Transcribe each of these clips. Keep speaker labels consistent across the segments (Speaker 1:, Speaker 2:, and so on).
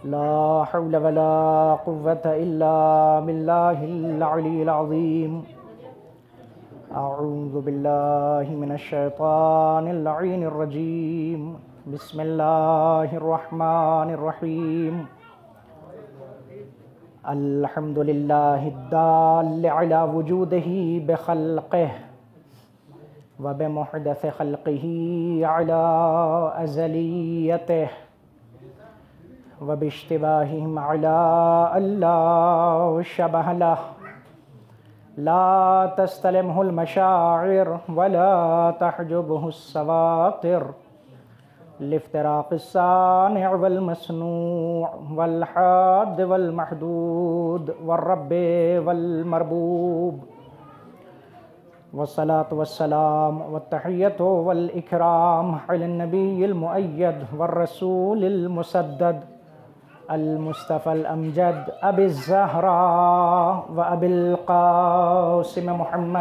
Speaker 1: ला हौला वला कुव्वता इल्ला बिल्लाहिल अलील अज़ीम। अऊज़ु बिल्लाहि मिनश शैतानिर लईनिर रजीम। बिस्मिल्लाहिर रहमानिर रहीम। अल्हम्दुलिल्लाहिद्दाल्लि अला वुजूदिही बिखल्क़िही व बिमुहदथि ख़ल्क़िही अला अज़लियतिही व बिश्तिबाहिहिम अला अल्ला शबह लह। ला तस्तलिमहुल मशाइर वला तहजुबहुस सवातिर लिफ्तिराक़िस सानि' वल मसनू' वल हाद वल महदूद वर्रब्बि वल मरबूब। वस्सलातु वस्सलाम वत्तहिय्यतु वल इकराम अलन नबिय्यिल मुअय्यद वर्रसूलिल मुसद्दद अल मुस्तफ़ल अमजद अबिज़ ज़हरा व अबिल क़ासिम मुहम्मद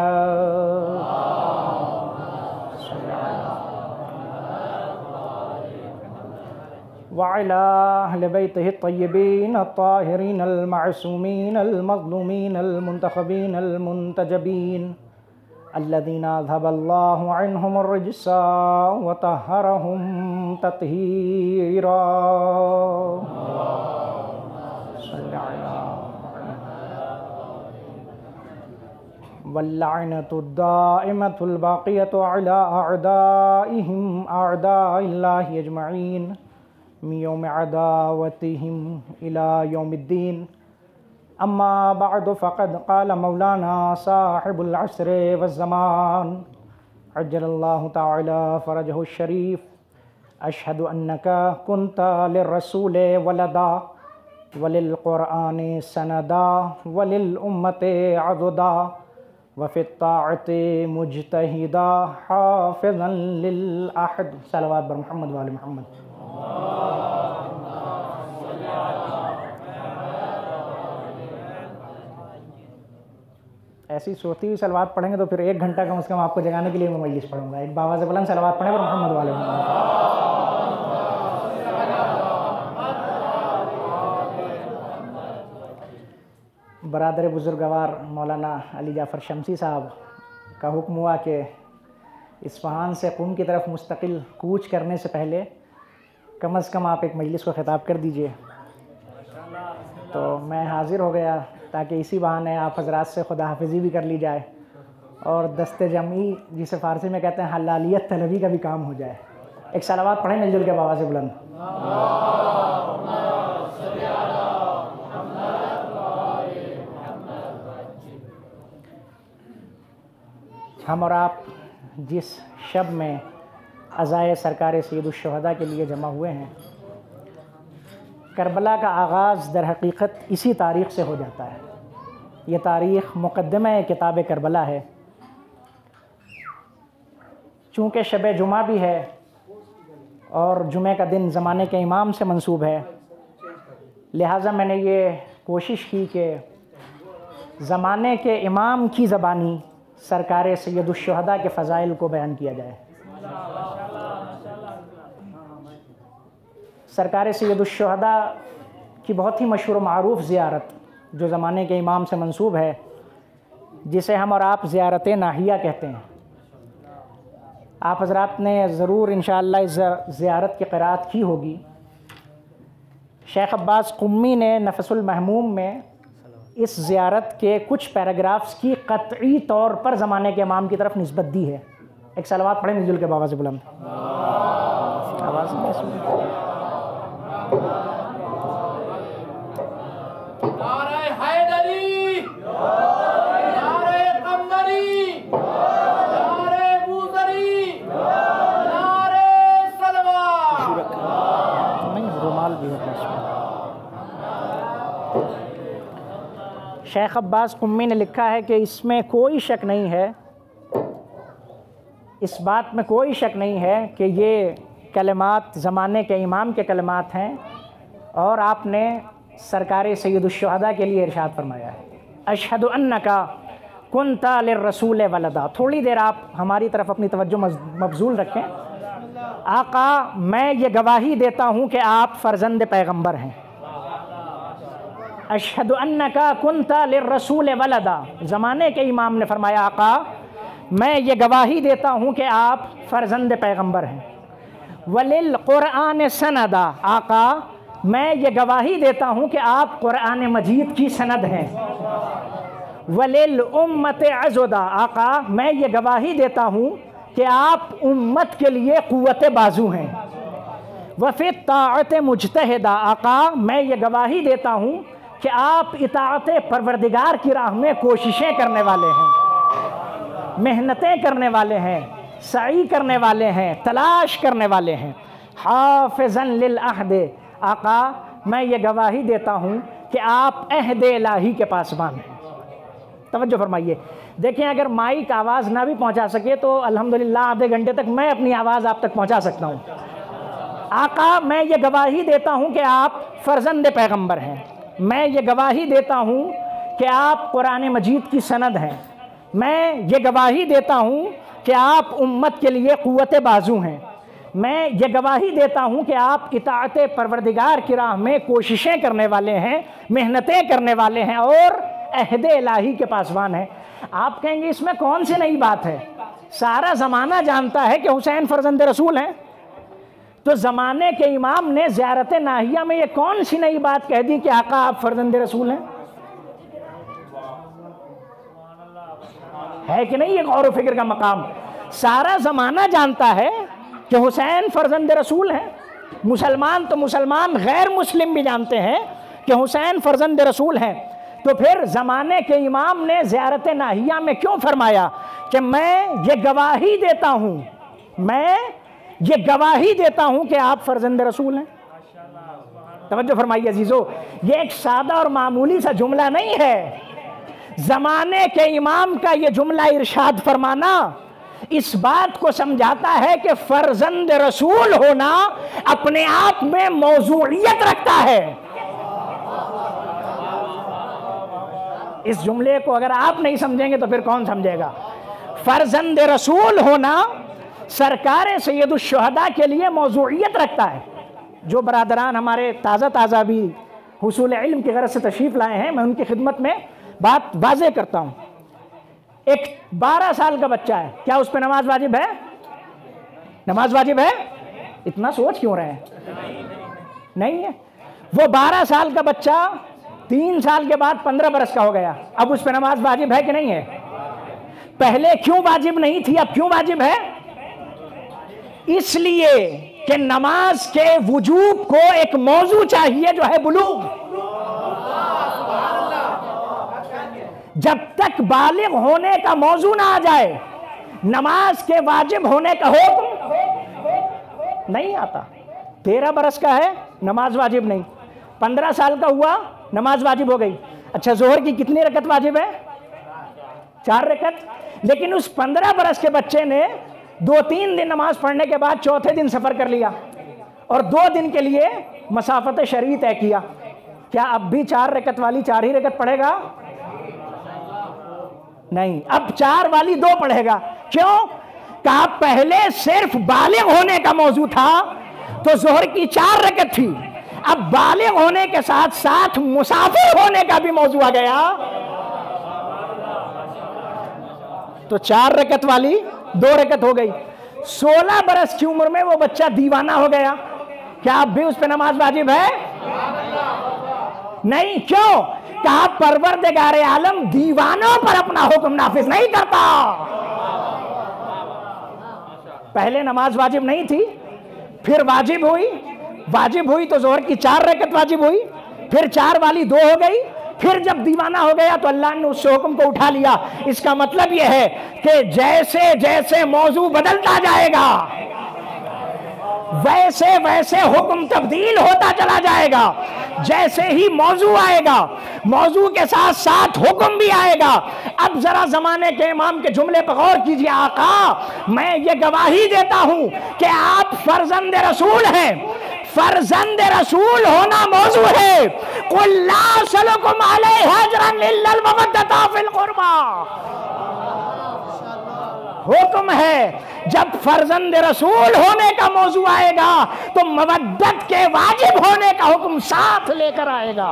Speaker 1: व अला अहलि बैतिहि त्तय्यिबीन अत्ताहिरीन अल मअसूमीन अल मज़लूमीन अल मुंतखबीन अल मुंतजबीन अल्लज़ीना अज़हबल्लाहु अन्हुमुर रिज्सा व तह्हरहुम तत्हीरा। वल्लअनतु दाइमतुल बाक़ियतु अला अअदाइहिम अअदाइल्लाहि अजमईन मिन यौमि अदावतिहिम इला यौमिद्दीन। अम्मा बअदु फ़क़द क़ाल मौलाना साहिबुल अस्रि वज़्ज़मान अज्जलल्लाहु तआला फ़रजहु शरीफ। अशहदु अन्नका कुन्ता लिर्रसूलि वलदा वलिल क़ुरआनि सनदा वलिल उम्मति अज़ुदा व फ़ित्ताअति मुज्तहिदा हाफ़िज़न लिल अहद। सलवात बर मोहम्मद व आले मोहम्मद। ऐसी सोती हुई सलवात पढ़ेंगे तो फिर 1 घंटा कम से कम आपको जगाने के लिए मैं मजलिस पढ़ूंगा। एक बाबा से बुलंद सलवात पढ़ें पर मोहम्मद वाले बरादर बुजुर्गवार मौलाना अली जाफ़र शमसी साहब का हुक्म हुआ कि इस्फ़हान से क़ुम की तरफ मुस्तकिल कूच करने से पहले कम से कम आप एक मजलिस को ख़िताब कर दीजिए। तो मैं हाज़िर हो गया ताकि इसी बहाने आप हज़रात से खुदा हाफिज़ी भी कर ली जाए और दस्ते जमी जिसे फ़ारसी में कहते हैं हलालियत तलबी का भी काम हो जाए। एक सलावत पढ़ें मिलजुल के बाबा से बुलंद। हम और आप जिस शब में अज़ाए सरकार सैयदुश्शुहदा के लिए जमा हुए हैं, करबला का आगाज़ दर हकीकत इसी तारीख़ से हो जाता है। ये तारीख़ मुक़द्दमे किताब करबला है। चूँकि शब जुमा भी है और जुमे का दिन ज़माने के इमाम से मंसूब है, लिहाजा मैंने ये कोशिश की कि ज़माने के इमाम की ज़बानी सरकार सैयदुश्शुहदा के फ़ज़ाइल को बयान किया जाए। सरकार सैयदुश्शुहदा की बहुत ही मशहूर मारूफ़ ज़ियारत जो ज़माने के इमाम से मंसूब है, जिसे हम और आप ज़ियारत नाहिया कहते हैं। आप हज़रात ने ज़रूर इंशाअल्लाह इस ज़ियारत की क़िराअत की होगी। शेख अब्बास क़ुम्मी ने नफ़्सुल महमूम में इस ज़ियारत के कुछ पैराग्राफ्स की क़त्ई तौर पर ज़माने के इमाम की तरफ निस्बत दी है। एक सलावत पढ़ें मिलजुल के बाबा से बुलंद। आवाज़ नहीं सुन।
Speaker 2: नारे हैदरी, नारे कमरी, नारे बूज़री, नारे सलवात।
Speaker 1: नहीं, रुमाल भी है इसमें। शेख अब्बास क़ुम्मी ने लिखा है कि इसमें कोई शक नहीं है, इस बात में कोई शक नहीं है कि ये कलिमात ज़माने के इमाम के कलिमात हैं और आपने सरकार सैयदुश्शुहदा के लिए इरशाद फरमाया है, अशहदु अन्नका कुन्ता लिर्रसूल वलदा। थोड़ी देर आप हमारी तरफ अपनी तवज्जो मबजूल रखें। आका, मैं ये गवाही देता हूँ कि आप फ़र्जंद पैगंबर हैं। अशहदु अन्नका कुन्ता लिर्रसूल वलदा, ज़माने के इमाम ने फरमाया आका मैं ये गवाही देता हूँ कि आप फ़र्जंद पैगंबर हैं। वलिल क़ुरआन सनदा, आका मैं ये गवाही देता हूँ कि आप क़ुरआन मजीद की सनद हैं। वलिल उम्मत अज़ुदा, आका मैं ये गवाही देता हूँ कि आप उम्मत के लिए क़ुव्वत बाजू हैं। वफ़ी ताअत मुजतहिदा, आका मैं ये गवाही देता हूँ कि आप इताअत परवरदिगार की राह में कोशिशें करने वाले हैं, मेहनतें करने वाले हैं, सई करने वाले हैं, तलाश करने वाले हैं। हाफ़िज़न लिल अहद, आका मैं ये गवाही देता हूँ कि आप अहद इलाही के पासबान हैं। तवज्जो फरमाइए। देखें अगर माइक आवाज़ ना भी पहुँचा सके तो अल्हम्दुलिल्लाह आधे घंटे तक मैं अपनी आवाज़ आप तक पहुँचा सकता हूँ। आका मैं ये गवाही देता हूँ कि आप फ़र्जंद पैगंबर हैं। मैं ये गवाही देता हूँ कि आप कुरान मजीद की सनद हैं। मैं ये गवाही देता हूँ कि आप उम्मत के लिए क़ुव्वत बाजू हैं। मैं ये गवाही देता हूँ कि आप इताअत परवरदिगार की राह में कोशिशें करने वाले हैं, मेहनतें करने वाले हैं और अहद इलाही के पासबान हैं। आप कहेंगे इसमें कौन सी नई बात है? सारा ज़माना जानता है कि हुसैन फ़र्जंद रसूल हैं। तो ज़माने के इमाम ने ज़ियारत नाहिया में ये कौन सी नई बात कह दी कि आका आप फ़र्जंद रसूल हैं? है कि नहीं? ये गौर व फिक्र का मकाम। सारा ज़माना जानता है कि हुसैन फ़र्जंद रसूल हैं। मुसलमान तो मुसलमान, गैर मुस्लिम भी जानते हैं कि हुसैन फ़र्जंद रसूल हैं। तो फिर ज़माने के इमाम ने ज़ियारत नाहिया में क्यों फरमाया कि मैं ये गवाही देता हूँ, मैं ये गवाही देता हूँ कि आप फ़र्जंद रसूल हैं? तवज्जो फरमाइए अजीज़ो, ये एक सादा और मामूली सा जुमला नहीं है। ज़माने के इमाम का ये जुमला इरशाद फरमाना इस बात को समझाता है कि फ़र्जंद रसूल होना अपने आप में मौजूइयत रखता है। इस जुमले को अगर आप नहीं समझेंगे तो फिर कौन समझेगा? फ़र्जंद रसूल होना सरकार सैयदुश्शुहदा के लिए मौजूइयत रखता है। जो बरादरान हमारे ताज़ा भी हुसूल इल्म की गरज से तशरीफ़ लाए हैं, मैं उनकी खिदमत में बात वाज़े करता हूँ। एक 12 साल का बच्चा है, क्या उस पर नमाज वाजिब है? नमाज वाजिब है? इतना सोच क्यों रहे हैं? नहीं है। वो 12 साल का बच्चा 3 साल के बाद 15 बरस का हो गया, अब उस पर नमाज वाजिब है कि नहीं है? पहले क्यों वाजिब नहीं थी, अब क्यों वाजिब है? इसलिए कि नमाज के वजूब को एक मौजू चाहिए जो है बुलूग। जब तक बालिग होने का मौजू ना आ जाए, नमाज के वाजिब होने का हुक्म नहीं आता। 13 बरस का है, नमाज वाजिब नहीं। 15 साल का हुआ, नमाज वाजिब हो गई। अच्छा, जोहर की कितनी रकत वाजिब है? 4 रकत। लेकिन उस 15 बरस के बच्चे ने 2-3 दिन नमाज पढ़ने के बाद चौथे दिन सफ़र कर लिया और 2 दिन के लिए मसाफत शरई तय किया। क्या अब भी 4 रकत वाली 4 ही रकत पढ़ेगा? नहीं, अब 4 वाली 2 पढ़ेगा। क्यों? कहा पहले सिर्फ बालिग होने का मौजू था तो जोहर की 4 रकत थी, अब बालिग होने के साथ साथ मुसाफिर होने का भी मौजू आ गया तो 4 रकत वाली 2 रकत हो गई। 16 बरस की उम्र में वो बच्चा दीवाना हो गया, क्या अब भी उस पर नमाज वाजिब है? नहीं। क्यों? कहा परवरदिगार आलम दीवानों पर अपना हुक्म नाफिज नहीं करता। पहले नमाज वाजिब नहीं थी, फिर वाजिब हुई तो जोहर की 4 रकत वाजिब हुई, फिर 4 वाली 2 हो गई, फिर जब दीवाना हो गया तो अल्लाह ने उस हुक्म को उठा लिया। इसका मतलब यह है कि जैसे जैसे मौजू बदलता जाएगा वैसे वैसे हुक्म तब्दील होता चला जाएगा। जैसे ही मौजू आएगा, मौजू के साथ साथ हुक्म भी आएगा। अब जरा जमाने के इमाम के जुमले पर गौर कीजिए। आका मैं ये गवाही देता हूं कि आप फर्जंद रसूल हैं। फर्जंद रसूल होना मौजू है। कुल ला सलकुम अलैहि अजरन इल्लल मवद्दता फिल कुर्बा। हुक्म है। जब फर्जंद रसूल होने का मौजू आएगा तो मवद्दत के वाजिब होने का हुक्म साथ लेकर आएगा।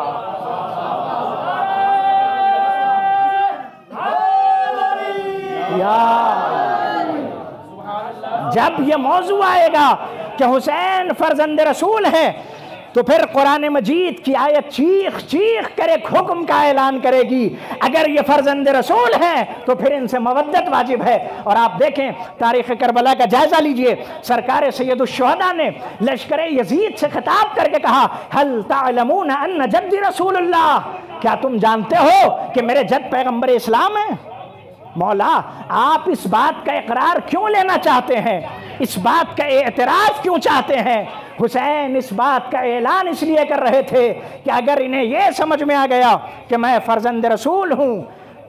Speaker 1: जब ये मौजू आएगा कि हुसैन फर्जंद रसूल है तो फिर कुरान मजीद की आयत चीख चीख कर एक हुक्म का ऐलान करेगी, अगर ये फर्जंद रसूल हैं तो फिर इनसे मवद्दत वाजिब है। और आप देखें तारीख़ करबला का जायजा लीजिए, सरकार सैयदुश्शुहदा ने लश्कर यजीद से खिताब करके कहा, हल तालमून अन्न जद्दी रसूलुल्लाह, क्या तुम जानते हो कि मेरे जद पैगंबर इस्लाम है? मौला आप इस बात का इकरार क्यों लेना चाहते हैं, इस बात का एतराफ़ क्यों चाहते हैं? हुसैन इस बात का ऐलान इसलिए कर रहे थे कि अगर इन्हें यह समझ में आ गया कि मैं फर्जंद रसूल हूं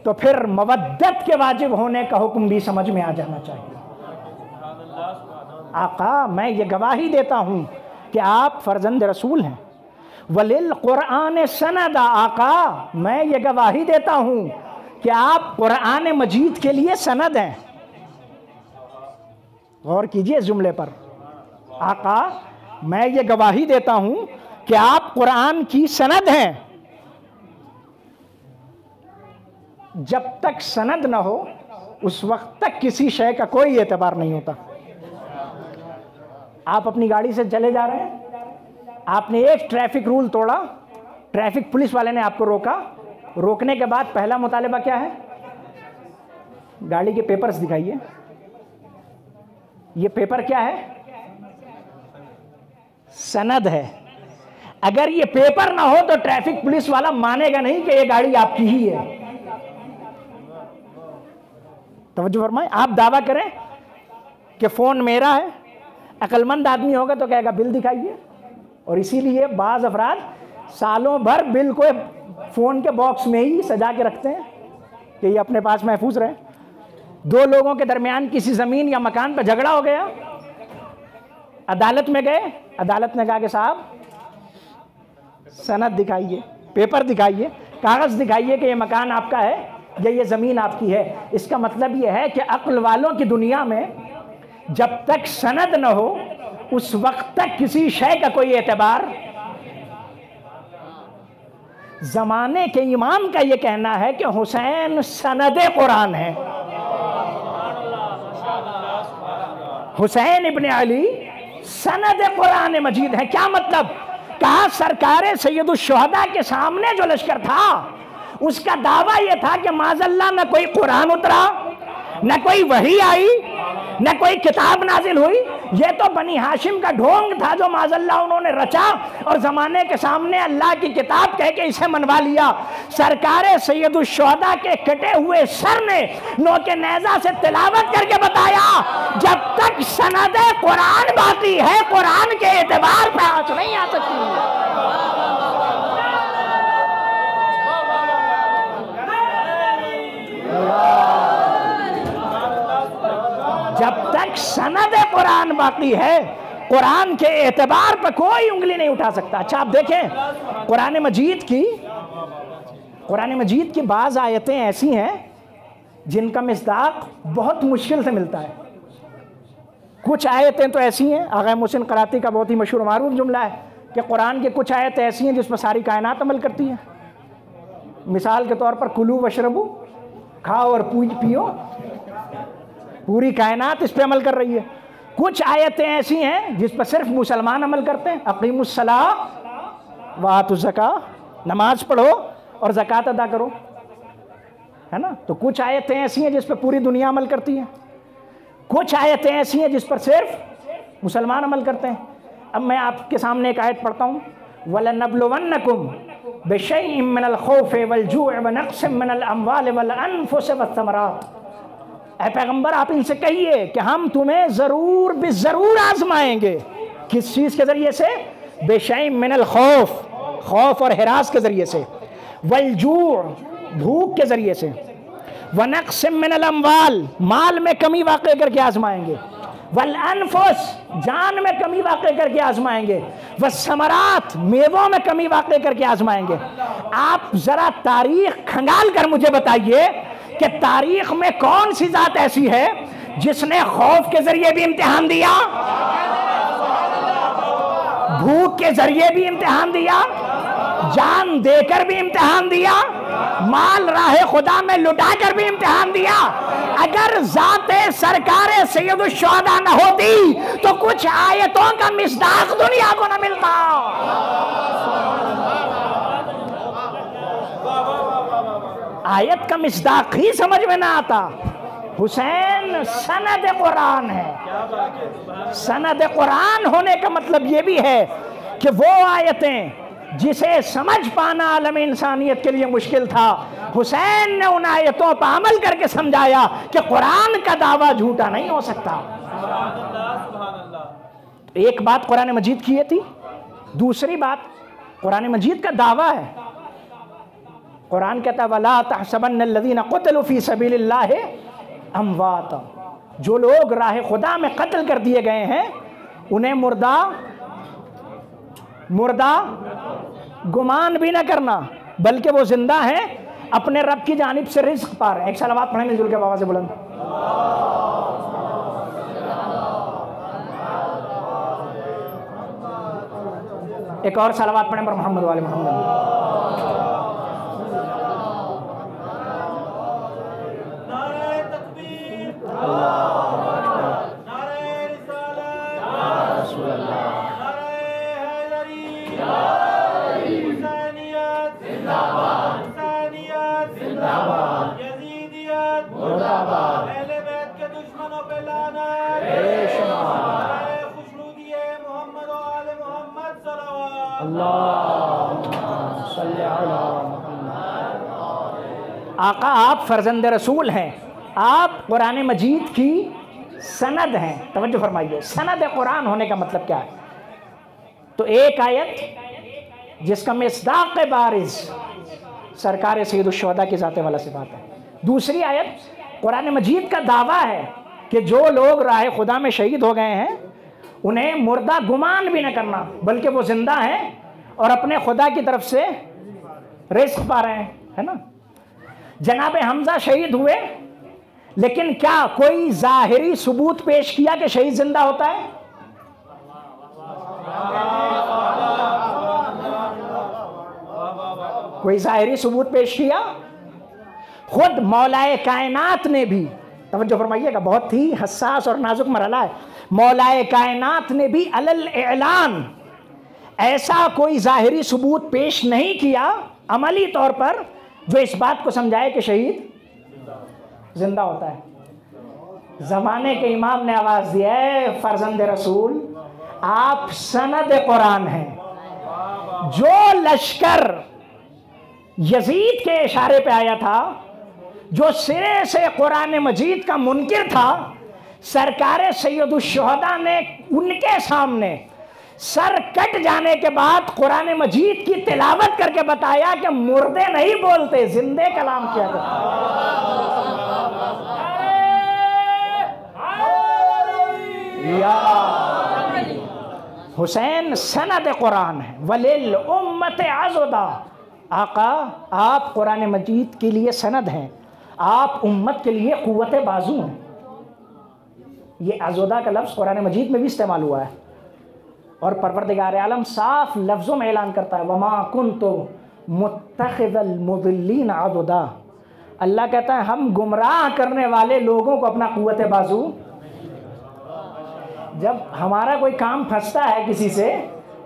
Speaker 1: तो फिर मवद्दत के वाजिब होने का हुक्म भी समझ में आ जाना चाहिए। आका मैं ये गवाही देता हूं कि आप फर्जंद रसूल हैं। वलिल कुरान सनदा, आका मैं ये गवाही देता हूं कि आप कुरान मजीद के लिए सनद हैं। गौर कीजिए इस जुमले पर। आका मैं ये गवाही देता हूं कि आप कुरान की सनद हैं। जब तक सनद ना हो उस वक्त तक किसी शय का कोई एतबार नहीं होता। आप अपनी गाड़ी से चले जा रहे हैं, आपने एक ट्रैफिक रूल तोड़ा, ट्रैफिक पुलिस वाले ने आपको रोका, रोकने के बाद पहला मुतालिबा क्या है? गाड़ी के पेपर्स दिखाइए। ये पेपर क्या है? सनद है। अगर ये पेपर ना हो तो ट्रैफिक पुलिस वाला मानेगा नहीं कि ये गाड़ी आपकी ही है। तवज्जो फरमाएं। आप दावा करें कि फोन मेरा है, अक्लमंद आदमी होगा तो कहेगा बिल दिखाइए। और इसीलिए बाज अफराद सालों भर बिल को फोन के बॉक्स में ही सजा के रखते हैं कि ये अपने पास महफूज रहे। दो लोगों के दरमियान किसी जमीन या मकान पर झगड़ा हो गया, अदालत में गए, अदालत ने कहा कि साहब सनद दिखाइए, पेपर दिखाइए, कागज दिखाइए कि ये मकान आपका है या ये जमीन आपकी है। इसका मतलब ये है कि अक्ल वालों की दुनिया में जब तक सनद न हो उस वक्त तक किसी शय का कोई एतबार। जमाने के इमाम का यह कहना है कि हुसैन सनद कुरान है। हुसैन इब्ने अली सनद कुरान मजीद है। क्या मतलब? कहा सरकार सैयदुश्शुहदा के सामने जो लश्कर था उसका दावा यह था कि माज़अल्लाह न कोई कुरान उतरा, न कोई वही आई, न कोई किताब नाजिल हुई। ये तो बनी हाशिम का ढोंग था जो माज़अल्लाह उन्होंने रचा और ज़माने के सामने अल्लाह की किताब कह के इसे मनवा लिया। सरकार सैयदुश्शुहदा के कटे हुए सर ने नोके नेज़ा से तिलावत करके बताया, जब तक सनद कुरान बाकी है कुरान के एतबार पे आँच नहीं आ सकती। जब तक सनद कुरान बाकी है कुरान के एतबार पर कोई उंगली नहीं उठा सकता। अच्छा आप देखें कुरान मजीद की बाज़ आयतें ऐसी हैं जिनका मिस्दाक बहुत मुश्किल से मिलता है। कुछ आयतें तो ऐसी हैं, आग़ा मोहसिन क़राती का बहुत ही मशहूर मारूफ जुमला है कि कुरान की कुछ आयतें ऐसी हैं जिस पर सारी कायनात अमल करती है। मिसाल के तौर पर कुलू वशरबू, खाओ और पियो, पूरी कायनात इस पे अमल कर रही है। कुछ आयतें ऐसी हैं जिस पर सिर्फ मुसलमान अमल करते हैं, अक़ीमुस्सलाह व आतुज़्ज़काह, नमाज पढ़ो और ज़कात अदा करो, है ना। तो कुछ आयतें ऐसी हैं जिस पर पूरी दुनिया अमल करती है, कुछ आयतें ऐसी हैं जिस पर सिर्फ मुसलमान अमल करते हैं। अब मैं आपके सामने एक आयत पढ़ता हूँ, वलनब्लुवन्नकुम बिशैइन मिनल खौफ़ि वल जू'i व नक़्सिम मिनल अम्वालि वल अनफ़ुसि वस्समरात। ऐ पैगंबर आप इनसे कहिए कि हम तुम्हें ज़रूर बेज़रूर आजमाएंगे। किस चीज़ के ज़रिए से? बेशैइन मिनल खौफ़, खौफ और हिरास के ज़रिए से, वल जू'i भूख के ज़रिए से, व नक़्सिम मिनल अम्वाल माल में कमी वाक़ई करके आजमाएंगे, वल अनफुस जान में कमी वाक़ई करके आजमाएंगे, वस्समरात मेवों में कमी वाक़ई करके आजमाएंगे। आप ज़रा तारीख़ खंगाल कर मुझे बताइए कि तारीख़ में कौन सी ज़ात ऐसी है जिसने खौफ के जरिए भी इम्तिहान दिया, भूख के जरिए भी इम्तिहान दिया, जान देकर भी इम्तिहान दिया, माल राह खुदा में लुटाकर भी इम्तिहान दिया। अगर जाते सरकार सैयदुश शुहदा न होती तो कुछ आयतों का मिस्दाक दुनिया को न मिलता। आयत का मिस्दाक ही समझ में ना आता। हुसैन सनद कुरान है। सनद कुरान होने का मतलब ये भी है कि वो आयतें जिसे समझ पाना आलम इंसानियत के लिए मुश्किल था, हुसैन ने उन आयतों पर अमल करके समझाया कि कुरान का दावा झूठा नहीं हो सकता। एक बात कुरान मजीद की ये थी, दूसरी बात कुरान मजीद का दावा है। कुरान कहता है वला तहसबन्नल्लज़ीना क़ुतिलू फ़ी सबीलिल्लाहि अमवाता, जो लोग राह खुदा में कत्ल कर दिए गए हैं उन्हें मुर्दा गुमान भी ना करना, बल्कि वो जिंदा हैं, अपने रब की जानिब से रिज़्क़ पा रहे हैं। एक सलावत पढ़ें मिलजुल के बाबा से बुलंद। एक और सलावत पढ़ें पर मोहम्मद वाले मोहम्मद। आका आप फर्जंद रसूल हैं, आप कुरान मजीद की सनद हैं। तवज्जो फरमाइए, सनद कुरान होने का मतलब क्या है? तो एक आयत जिसका मिस्दाक़ बारिज़ सरकार सैयदुश शुहदा की ज़ात वाला सिफ़ात है। दूसरी आयत कुरान मजीद का दावा है कि जो लोग राह खुदा में शहीद हो गए हैं उन्हें मुर्दा गुमान भी न करना, बल्कि वो जिंदा हैं और अपने खुदा की तरफ से रिज़्क़ पा रहे हैं, है ना। जनाबे हमजा शहीद हुए, लेकिन क्या कोई ज़ाहिरी सबूत पेश किया कि शहीद जिंदा होता है? कोई ज़ाहिरी सबूत पेश किया? खुद मौलाए कायनात ने भी, तवज्जो फरमाइएगा, बहुत ही हसास और नाजुक मरहला है, मौलाए कायनात ने भी अलल एलान ऐसा कोई ज़ाहिरी सबूत पेश नहीं किया अमली तौर पर जो इस बात को समझाए कि शहीद जिंदा होता है। ज़माने के इमाम ने आवाज़ दिया है फर्जंद रसूल आप सनद कुरान हैं। जो लश्कर यजीद के इशारे पे आया था, जो सिरे से कुरान मजीद का मुनकिर था, सरकार सैयदुश शुहदा ने उनके सामने सर कट जाने के बाद कुरान मजीद की तिलावत करके बताया कि मुर्दे नहीं बोलते, जिंदे कलाम किया करते। हुसैन सनद कुरान है, वलिल उम्मत अज़ुदा। आका आप कुरान मजीद के लिए सनद हैं, आप उम्मत के लिए कुव्वत बाजू हैं। ये अज़ुदा का लफ्ज़ कुरान मजीद में भी इस्तेमाल हुआ है और परवरदिगार आलम साफ लफ्ज़ों में ऐलान करता है वमा कुन्तु मुत्तखिज़ल मुज़िल्लीन अज़ुदा। अल्लाह कहता है हम गुमराह करने वाले लोगों को अपना कुव्वत बाजू, जब हमारा कोई काम फंसता है किसी से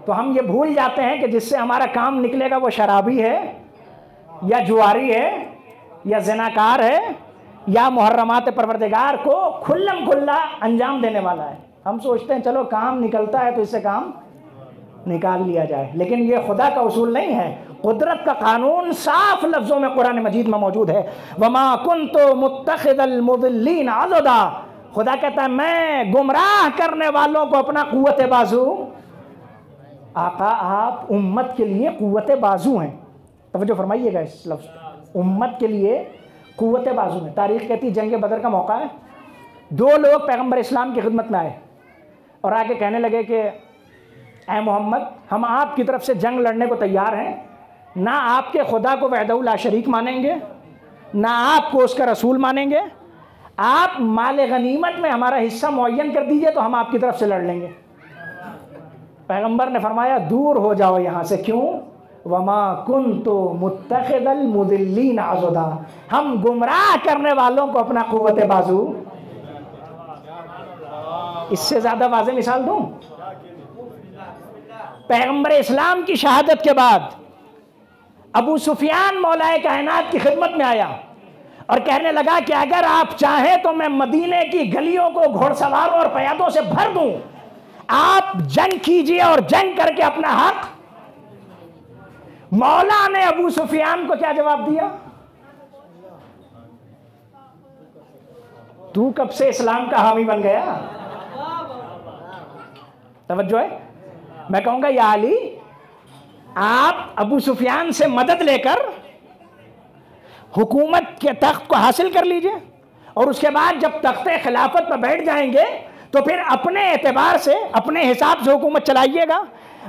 Speaker 1: तो हम ये भूल जाते हैं कि जिससे हमारा काम निकलेगा वो शराबी है या जुआरी है या ज़िनाकार है या मुहर्रमात परवरदिगार को खुल्लम खुल्ला अंजाम देने वाला है। हम सोचते हैं चलो काम निकलता है तो इससे काम निकाल लिया जाए, लेकिन ये खुदा का उसूल नहीं है। कुदरत का कानून साफ लफ्ज़ों में कुरान मजीद में मौजूद है, वमा कुन्तु मुत्तखिज़ल मुज़िल्लीन अज़ुदा। खुदा कहता है मैं गुमराह करने वालों को अपना कुव्वत बाजू। आका आप उम्मत के लिए कुव्वत बाजू हैं। तवज्जो फरमाइएगा इस लफ्ज़, उम्मत के लिए कुव्वत बाजू में। तारीख़ कहती है जंग बदर का मौका है, दो लोग पैगम्बर इस्लाम की खिदमत में आए और आके कहने लगे कि ऐ मोहम्मद हम आपकी तरफ से जंग लड़ने को तैयार हैं, ना आपके खुदा को वहदहू ला शरीक मानेंगे, ना आपको उसका रसूल मानेंगे, आप माल गनीमत में हमारा हिस्सा मुअय्यन कर दीजिए तो हम आपकी तरफ से लड़ लेंगे। पैगंबर ने फरमाया दूर हो जाओ यहाँ से। क्यों? वमा कुन्तु मुत्तखिदल मुदिल्लीन अज़दा, हम गुमराह करने वालों को अपना कुव्वत बाजू। इससे ज़्यादा वाज़ेह मिसाल दूं? पैगंबर इस्लाम की शहादत के बाद अबू सुफियान मौलाए कायनात की खिदमत में आया और कहने लगा कि अगर आप चाहें तो मैं मदीने की गलियों को घोड़सवारों और प्यादों से भर दूं, आप जंग कीजिए और जंग करके अपना हक। मौला ने अबू सुफियान को क्या जवाब दिया? तू कब से इस्लाम का हामी बन गया? तवज्जो है। मैं कहूंगा या अली, आप अबू सुफियान से मदद लेकर हुकूमत के तख्त को हासिल कर लीजिए और उसके बाद जब तख्ते खिलाफत पर बैठ जाएंगे तो फिर अपने एतबार से अपने हिसाब से हुकूमत चलाइएगा।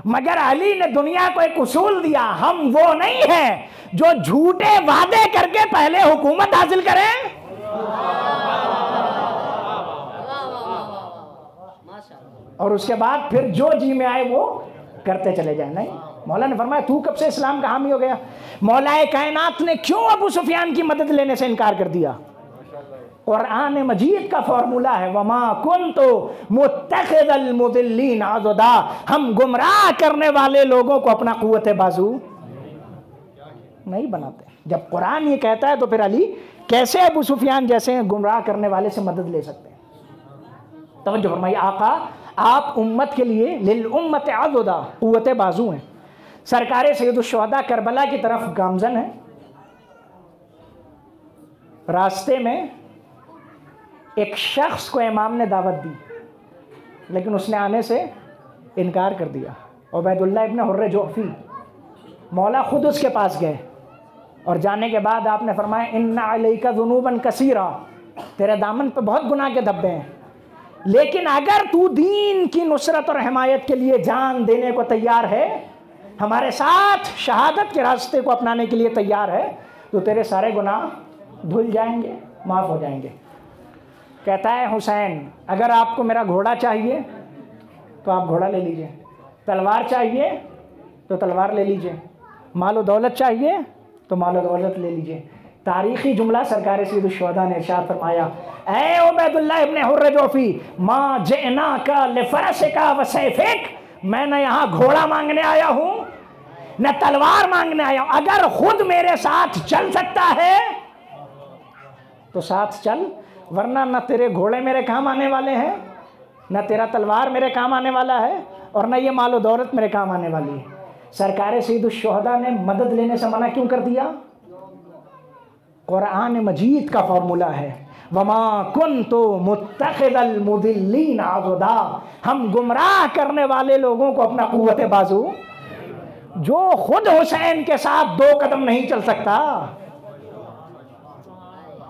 Speaker 1: मगर अली ने दुनिया को एक उसूल दिया, हम वो नहीं हैं जो झूठे वादे करके पहले हुकूमत हासिल करें। और उसके बाद फिर जो जी में आए वो करते चले जाए। नहीं, मौला ने फरमाया तू कब से इस्लाम का हामी हो गया? मौलाए कायनात ने क्यों अबू सुफियान की मदद लेने से इनकार कर दिया? कुरान मजीद का फॉर्मूला है, वमा कुन्तु मुत्तखिदल मुदिल्लीन अज़दा, हम गुमराह करने वाले लोगों को अपना कुव्वत बाजू नहीं बनाते। जब कुरान ये कहता है तो फिर अली कैसे अबू सुफियान जैसे गुमराह करने वाले से मदद ले सकते हैं? तवज्जो फरमाइए, आका आप उम्मत के लिए लिल उम्मत अज़दा कुव्वत बाजू हैं। सरकार सैयदुश्शुहदा करबला की तरफ गामजन है। रास्ते में एक शख्स को इमाम ने दावत दी, लेकिन उसने आने से इनकार कर दिया। उबैदुल्लाह इब्न हुर्र जुअफ़ी, मौला खुद उसके पास गए और जाने के बाद आपने फरमाया इन्ना अलैका ज़ुनूबन कसीरा, तेरे दामन पे बहुत गुनाह के धब्बे हैं, लेकिन अगर तू दीन की नुसरत और हिमायत के लिए जान देने को तैयार है, हमारे साथ शहादत के रास्ते को अपनाने के लिए तैयार है, तो तेरे सारे गुनाह धुल जाएंगे, माफ़ हो जाएंगे। कहता है हुसैन, अगर आपको मेरा घोड़ा चाहिए तो आप घोड़ा ले लीजिए, तलवार चाहिए तो तलवार ले लीजिए, मालो दौलत चाहिए तो मालो दौलत ले लीजिए। तारीख़ी जुमला सरकार सैयदुश्शुहदा ने इरशाद फरमाया, ऐ उबैदुल्लाह इब्न हुर्र जुअफ़ी, मा जिअनाका लिफ़रसिका व सैफ़िक, मैं न यहाँ घोड़ा मांगने आया हूँ न तलवार मांगने आया हूँ। अगर खुद मेरे साथ चल सकता है तो साथ चल, वरना न तेरे घोड़े मेरे काम आने वाले हैं, न तेरा तलवार मेरे काम आने वाला है, और न ये मालो दौलत मेरे काम आने वाली है। सरकार सैयदुश्शुहदा ने मदद लेने से मना क्यों कर दिया? कुरान मजीद का फॉर्मूला है, वमा कुन्तु मुत्तखिदल मुदिल्लीन अज़दा, हम गुमराह करने वाले लोगों को अपना कुव्वत बाजू। जो खुद हुसैन के साथ 2 कदम नहीं चल सकता,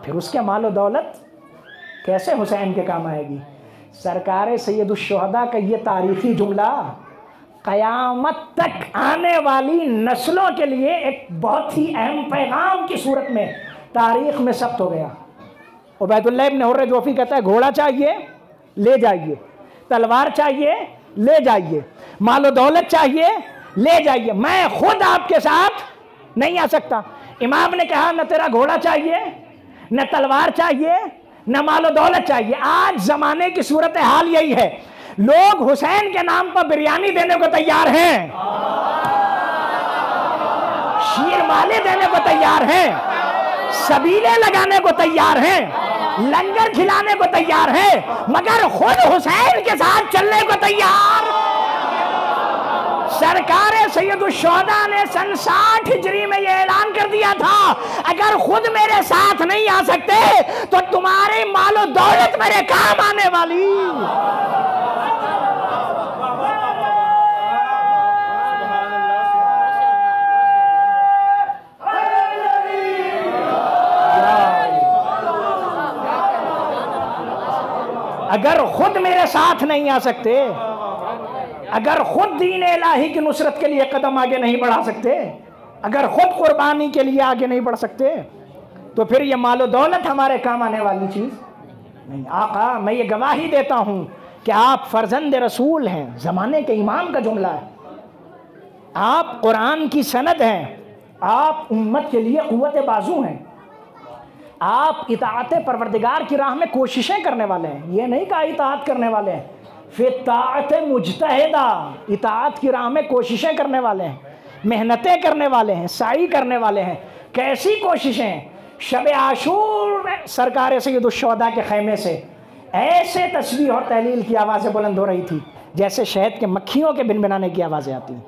Speaker 1: फिर उसके मालो दौलत कैसे हुसैन के काम आएगी? सरकार सैयदुश्शुहदा का ये तारीख़ी जुमला क़यामत तक आने वाली नस्लों के लिए एक बहुत ही अहम पैगाम की सूरत में तारीख़ में सब्त हो गया। उबैदुल्लाह इब्न हुर्र जुअफ़ी कहता है घोड़ा चाहिए ले जाइए, तलवार चाहिए ले जाइए, मालो दौलत चाहिए ले जाइए, मैं खुद आपके साथ नहीं आ सकता। इमाम ने कहा न तेरा घोड़ा चाहिए, न तलवार चाहिए, न मालो दौलत चाहिए। आज ज़माने की सूरत हाल यही है, लोग हुसैन के नाम पर बिरयानी देने को तैयार हैं, शीर माले देने को तैयार हैं, सबीले लगाने को तैयार हैं, लंगर खिलाने को तैयार हैं, मगर खुद हुसैन के साथ चलने को तैयार। सरकार सैयदुश्शुहदा ने सन 60 हिजरी में यह ऐलान कर दिया था, अगर खुद मेरे साथ नहीं आ सकते तो तुम्हारे मालो दौलत मेरे काम आने वाली। अगर खुद मेरे साथ नहीं आ सकते, अगर खुद दीन इलाही की नुसरत के लिए कदम आगे नहीं बढ़ा सकते, अगर खुद कुर्बानी के लिए आगे नहीं बढ़ सकते, तो फिर ये मालो दौलत हमारे काम आने वाली चीज़ नहीं, आका मैं ये गवाही देता हूँ कि आप फर्जंद रसूल हैं, ज़माने के इमाम का जुमला है, आप कुरान की सनद हैं, आप उम्मत के लिए क़ुव्वत बाजू हैं, आप इताअत परवरदिगार की राह में कोशिशें करने वाले हैं। ये नहीं कहा इताअत करने वाले हैं, फिर ताअत मुजतहिदा, इताअत की राह में कोशिशें करने वाले हैं, मेहनतें करने वाले हैं, साई करने वाले हैं। कैसी कोशिशें? शब आशूर में सरकार सैयदुश्शुहदा के खैमे से ऐसे तस्बीह और तहलील की आवाज़ें बुलंद हो रही थी जैसे शहद के मक्खियों के भिनभिनाने की आवाज़ें आती हैं।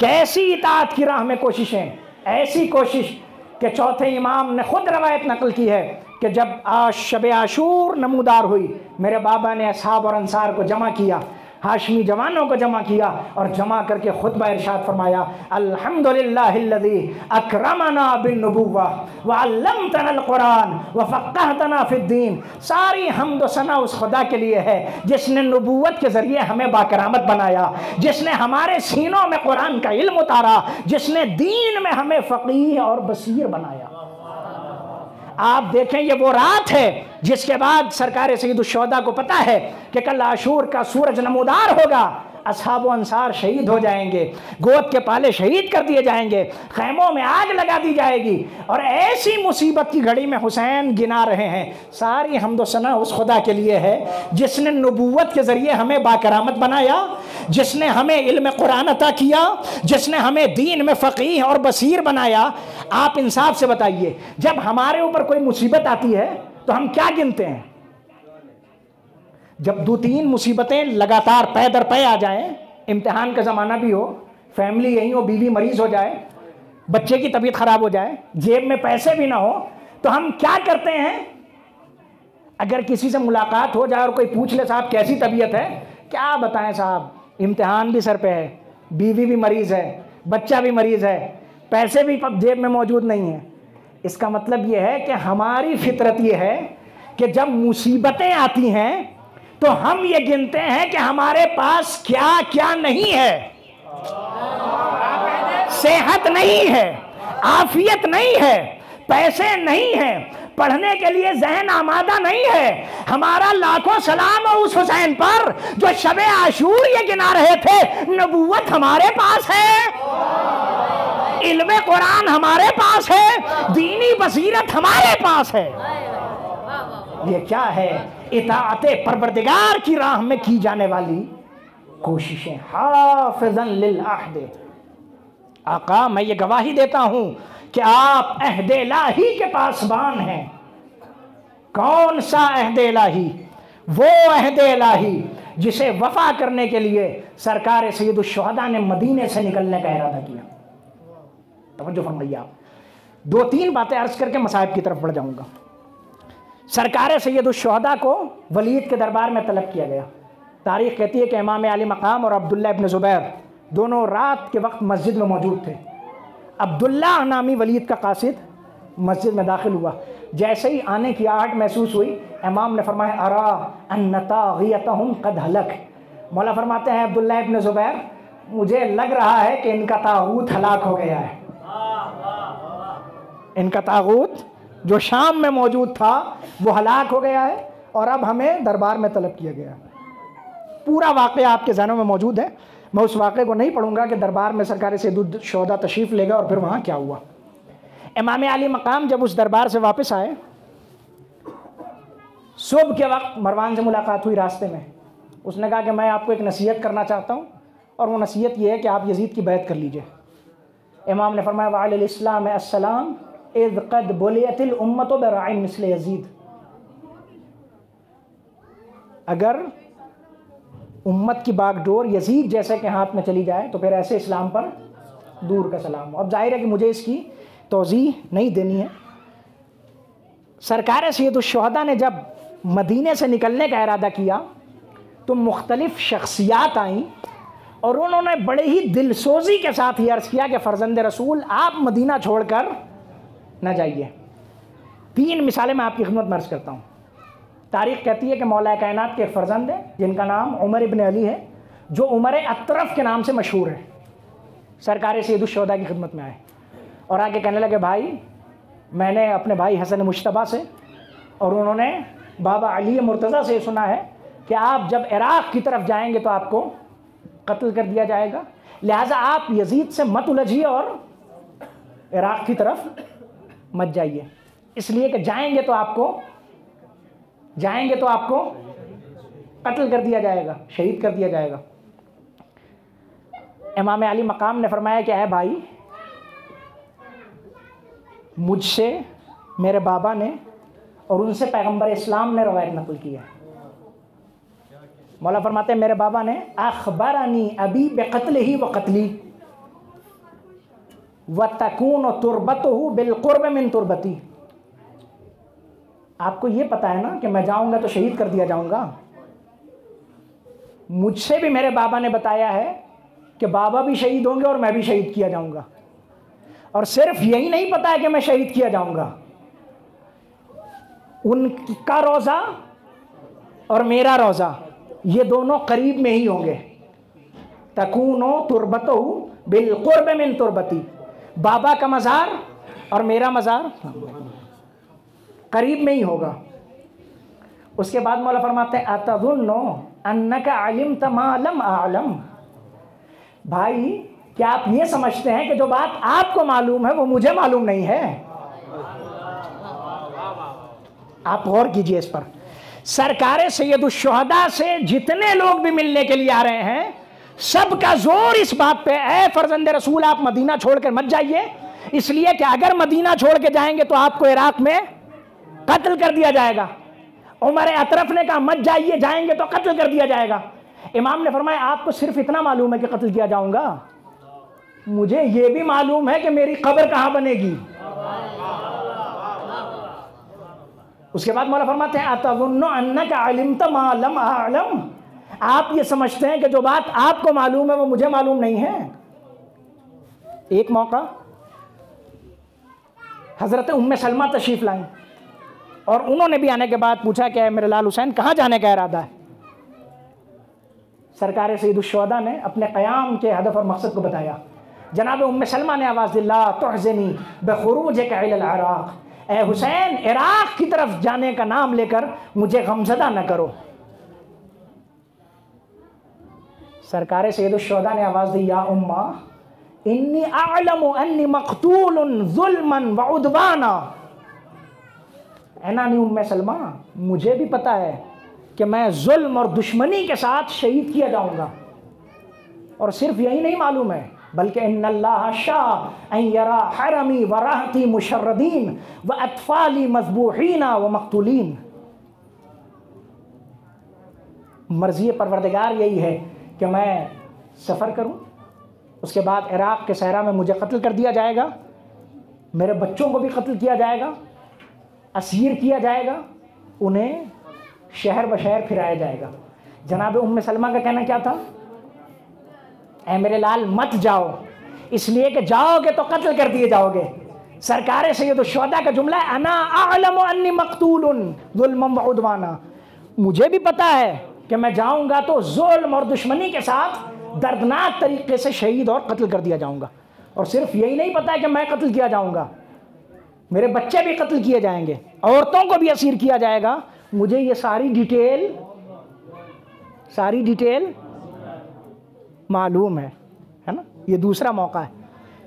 Speaker 1: कैसी इताअत की राह में कोशिशें, ऐसी कोशिश कि चौथे इमाम ने खुद रवायत नकल की है कि जब शब आशूर नमूदार हुई, मेरे बाबा ने असहाब और अंसार को जमा किया, हाशमी जवानों को जमा किया और जमा करके खुतबा इरशाद फरमाया, अल्हम्दुलिल्लाहिल्लज़ी अकरमना बिन्नुबुव्वा व अल्लमतनल कुरान व फ़क़्क़हतना फ़िद्दीन। सारी हम्द व सना उस खुदा के लिए है जिसने नबूवत के ज़रिए हमें बाकरामत बनाया, जिसने हमारे सीनों में कुरान का इल्म उतारा, जिसने दीन में हमें फ़क़ीह और बसीर बनाया। आप देखें, ये वो रात है जिसके बाद सरकार सैयदुश्शुहदा को पता है कि कल आशूर का सूरज नमूदार होगा, असहाब व अंसार शहीद हो जाएंगे, गोद के पाले शहीद कर दिए जाएंगे, खैमों में आग लगा दी जाएगी। और ऐसी मुसीबत की घड़ी में हुसैन गिना रहे हैं, सारी हम्द सना उस खुदा के लिए है जिसने नबूवत के ज़रिए हमें बाकरामत बनाया, जिसने हमें इल्म कुरान अता किया, जिसने हमें दीन में फ़क़ीह और बसीर बनाया। आप इंसाफ से बताइए, जब हमारे ऊपर कोई मुसीबत आती है तो हम क्या गिनते हैं? जब 2-3 मुसीबतें लगातार पै दर पै आ जाएं, इम्तिहान का ज़माना भी हो, फैमिली यहीं हो, बीवी मरीज़ हो जाए, बच्चे की तबीयत ख़राब हो जाए, जेब में पैसे भी ना हो, तो हम क्या करते हैं? अगर किसी से मुलाकात हो जाए और कोई पूछ ले, साहब कैसी तबीयत है, क्या बताएं साहब, इम्तिहान भी सर पे है, बीवी भी मरीज़ है, बच्चा भी मरीज़ है, पैसे भी जेब में मौजूद नहीं है। इसका मतलब ये है कि हमारी फितरत ये है कि जब मुसीबतें आती हैं तो हम ये गिनते हैं कि हमारे पास क्या क्या नहीं है। सेहत नहीं है, आफियत नहीं है, पैसे नहीं है, पढ़ने के लिए जहन आमादा नहीं है। हमारा लाखों सलाम हो उस हुसैन पर जो शबे आशूर ये गिना रहे थे, नबूवत हमारे पास है, इल्मे कुरान हमारे पास है, दीनी बसीरत हमारे पास है। ये क्या है? इताअते परवरदिगार की राह में की जाने वाली कोशिशें। हाफिज़न लिल अहद, आका मैं ये गवाही देता हूं कि आप अहद इलाही के पासबान हैं। कौन सा अहद इलाही? वो अहद इलाही जिसे वफा करने के लिए सरकार सैयदुश्शुहदा ने मदीने से निकलने का इरादा किया। तवज्जो फरमाइए आप, 2-3 बातें अर्ज करके मसाइब की तरफ बढ़ जाऊंगा। सरकार सैयदुश्शुहदा को वलीद के दरबार में तलब किया गया। तारीख़ कहती है कि इमाम अली मकाम और अब्दुल्ला इब्न ज़ुबैर दोनों रात के वक्त मस्जिद में मौजूद थे। अब्दुल्ला नामी वलीद का कासिद मस्जिद में दाखिल हुआ। जैसे ही आने की आहट महसूस हुई, इमाम ने फरमाया, अरा अन्न ताग़ियतहुम क़द हलक। मौला फरमाते हैं, अब्दुल्ला इब्न ज़ुबैर, मुझे लग रहा है कि इनका तागूत हलाक हो गया है। इनका तागूत जो शाम में मौजूद था वो हलाक हो गया है और अब हमें दरबार में तलब किया गया। पूरा वाक़या आपके ज़हनों में मौजूद है, मैं उस वाक़े को नहीं पढ़ूंगा कि दरबार में सरकार सैयदुश्शुहदा तशरीफ़ ले गए और फिर वहाँ क्या हुआ। इमाम अली मकाम जब उस दरबार से वापस आए, सुबह के वक्त मरवान से मुलाकात हुई रास्ते में। उसने कहा कि मैं आपको एक नसीहत करना चाहता हूँ और वो नसीहत ये है कि आप यजीद की बैत कर लीजिए। इमाम ने फरमाया, वालैकुम अस्सलाम अस्सलाम इज़ क़द बुलियतिल उम्मतु बिराइन मिस्ल यजीद। अगर उम्मत की बागडोर यजीद जैसे के हाथ में चली जाए तो फिर ऐसे इस्लाम पर दूर का सलाम। अब जाहिर है कि मुझे इसकी तौज़ीह नहीं देनी है। सरकार सैयदुश्शुहदा ने जब मदीने से निकलने का इरादा किया तो मुख्तलिफ शख्सियात आईं और उन्होंने बड़े ही दिलसोजी के साथ ये अर्ज़ किया कि फ़र्जंद रसूल आप मदीना छोड़कर न जाइए। 3 मिसालें मैं आपकी खिदमत में अर्ज़ करता हूँ। तारीख़ कहती है कि मौला कायनात के एक फ़र्जंद है जिनका नाम उमर इब्न अली है, जो उमर अतरफ़ के नाम से मशहूर है। सरकार सैयदुश्शुहदा की खिदमत में आए और आके कहने लगे, भाई मैंने अपने भाई हसन मुश्तबा से और उन्होंने बाबा अली मुर्तज़ा से सुना है कि आप जब इराक़ की तरफ जाएंगे तो आपको कत्ल कर दिया जाएगा, लिहाजा आप यजीद से मत उलझिए और इराक़ की तरफ मत जाइए, इसलिए कि जाएंगे तो आपको कत्ल कर दिया जाएगा, शहीद कर दिया जाएगा। इमाम अली मकाम ने फरमाया कि है भाई, मुझसे मेरे बाबा ने और उनसे पैगंबर इस्लाम ने रवायत नकल की है। मौला फरमाते हैं मेरे बाबा ने अखबरनी अबी बेक़त्लिही व क़त्ली व तकून तुरबतहु बिलक़ुर्ब मिन तुरबती। आपको ये पता है ना कि मैं जाऊंगा तो शहीद कर दिया जाऊंगा। मुझसे भी मेरे बाबा ने बताया है कि बाबा भी शहीद होंगे और मैं भी शहीद किया जाऊंगा। और सिर्फ यही नहीं पता है कि मैं शहीद किया जाऊंगा, उनका रोज़ा और मेरा रोज़ा ये दोनों करीब में ही होंगे। तकूनो तुरबतहु बिलक़ुर्ब मिन तुरबती, बाबा का मज़ार और मेरा मज़ार करीब में ही होगा। उसके बाद मौला फरमाते हैं अतज़ुन्नु अन्नका अलिमत मा लम अअलम। भाई क्या आप ये समझते हैं कि जो बात आपको मालूम है वो मुझे मालूम नहीं है? आप गौर कीजिए इस पर। सरकारे सैयदुश्शुहदा से जितने लोग भी मिलने के लिए आ रहे हैं, सबका जोर इस बात पे है फर्जंद रसूल आप मदीना छोड़कर मत जाइए, इसलिए कि अगर मदीना छोड़ के जाएंगे तो आपको इराक में कत्ल कर दिया जाएगा। उमर अतरफ ने कहा मत जाइए, जाएंगे तो कत्ल कर दिया जाएगा। इमाम ने फरमाया आपको सिर्फ इतना मालूम है कि कत्ल किया जाऊंगा, मुझे ये भी मालूम है कि मेरी कब्र कहां बनेगी। उसके बाद मौला फरमाते हैं अतज़ुन्नु अन्नका अलिमत मा लम अअलम। आप ये समझते हैं कि जो बात आपको मालूम है वो मुझे मालूम नहीं है। एक मौका हजरत उम्मे सलमा तशरीफ लाई और उन्होंने भी आने के बाद पूछा कि मेरे लाल हुसैन कहाँ जाने का इरादा है। सरकार सैयदुश्शुहदा ने अपने क़याम के हदफ और मकसद को बताया। जनाब उम्मे सलमा ने आवाज़ दी ला तुहज़नी बिख़ुरूजिका इलल इराक़, ए हुसैन इराक़ की तरफ जाने का नाम लेकर मुझे गमज़दा न करो। सरकार सैयदुश्शुहदा ने आवाज़ दी या उम्मा इन्नी अअलमु अन्नी मक़तूलन ज़ुल्मन व उद्वाना। ऐनानी उम्मे सलमा, मुझे भी पता है कि मैं जुल्म और दुश्मनी के साथ शहीद किया जाऊंगा। और सिर्फ यही नहीं मालूम है बल्कि इन्नल्लाह शाअ अन यरा हरमी व रहती मुशर्रदीन व अतफाली मज़बूहीना व मक़तूलीन। मर्ज़ी परवरदिगार यही है कि मैं सफ़र करूं, उसके बाद इराक़ के सहरा में मुझे कत्ल कर दिया जाएगा, मेरे बच्चों को भी कत्ल किया जाएगा, असीर किया जाएगा, उन्हें शहर बशहर फिराया जाएगा। जनाब उम्मे सलमा का कहना क्या था? ऐ मेरे लाल मत जाओ, इसलिए कि जाओगे तो कत्ल कर दिए जाओगे। सरकार सैयदुश्शुहदा का जुमला है अना अअलमु अन्नी मक़तूलन ज़ुल्मन व उद्वाना। मुझे भी पता है कि मैं जाऊंगा तो जुल्म और दुश्मनी के साथ दर्दनाक तरीके से शहीद और कत्ल कर दिया जाऊंगा। और सिर्फ यही नहीं पता है कि मैं कत्ल किया जाऊंगा, मेरे बच्चे भी कत्ल किए जाएंगे, औरतों को भी असीर किया जाएगा। मुझे ये सारी डिटेल मालूम है ना। ये दूसरा मौका है।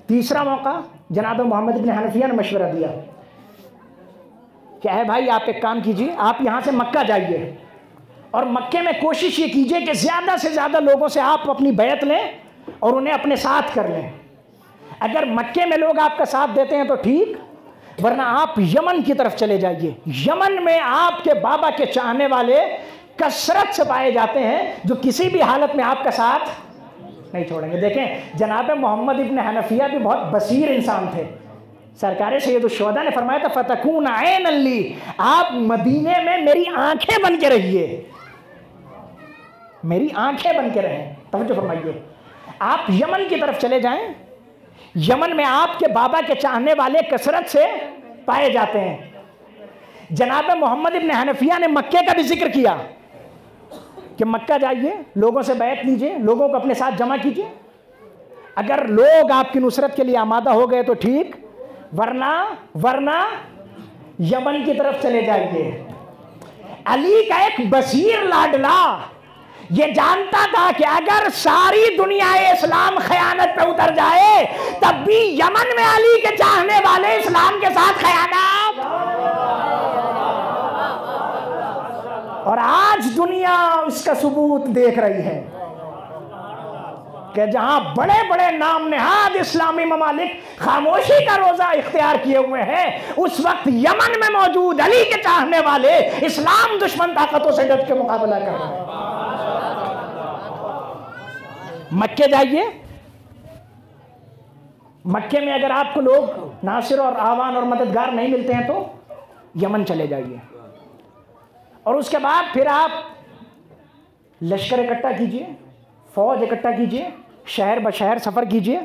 Speaker 1: तीसरा मौका जनाब मोहम्मद इब्न हनफिया ने मशवरा दिया कि है भाई आप एक काम कीजिए, आप यहाँ से मक्का जाइए और मक्के में कोशिश ये कीजिए कि ज़्यादा से ज़्यादा लोगों से आप अपनी बैत लें और उन्हें अपने साथ कर लें। अगर मक्के में लोग आपका साथ देते हैं तो ठीक, वरना आप यमन की तरफ चले जाइए। यमन में आपके बाबा के चाहने वाले कसरत से पाए जाते हैं जो किसी भी हालत में आपका साथ नहीं छोड़ेंगे। देखें जनाब मोहम्मद इब्न हनफिया भी बहुत बसीर इंसान थे। सरकार सैयदुश्शुहदा ने फरमाया था फतकून ऐन ली, आप मदीने में मेरी आंखें बन के रहिए, मेरी आंखें बन के रहें। तवज्जो फरमाइए, आप यमन की तरफ चले जाएं, यमन में आपके बाबा के चाहने वाले कसरत से पाए जाते हैं। जनाब मोहम्मद इब्न हनफिया ने मक्के का भी जिक्र किया कि मक्का जाइए, लोगों से बैत लीजिए, लोगों को अपने साथ जमा कीजिए। अगर लोग आपकी नुसरत के लिए आमादा हो गए तो ठीक, वरना यमन की तरफ चले जाइए। अली का एक बसीर लाडला ये जानता था कि अगर सारी दुनिया इस्लाम खयानत पे उतर जाए तब भी यमन में अली के चाहने वाले इस्लाम के साथ खयानत। और आज दुनिया उसका सबूत देख रही है कि जहां बड़े बड़े नाम नेहाद इस्लामी ममालिक खामोशी का रोजा इख्तियार किए हुए हैं, उस वक्त यमन में मौजूद अली के चाहने वाले इस्लाम दुश्मन ताकतों से डट के मुकाबला कर रहे हैं। मक्के जाइए, मक्के में अगर आपको लोग नासिर और आवान और मददगार नहीं मिलते हैं तो यमन चले जाइए, और उसके बाद फिर आप लश्कर इकट्ठा कीजिए, फौज इकट्ठा कीजिए, शहर ब शहर सफ़र कीजिए,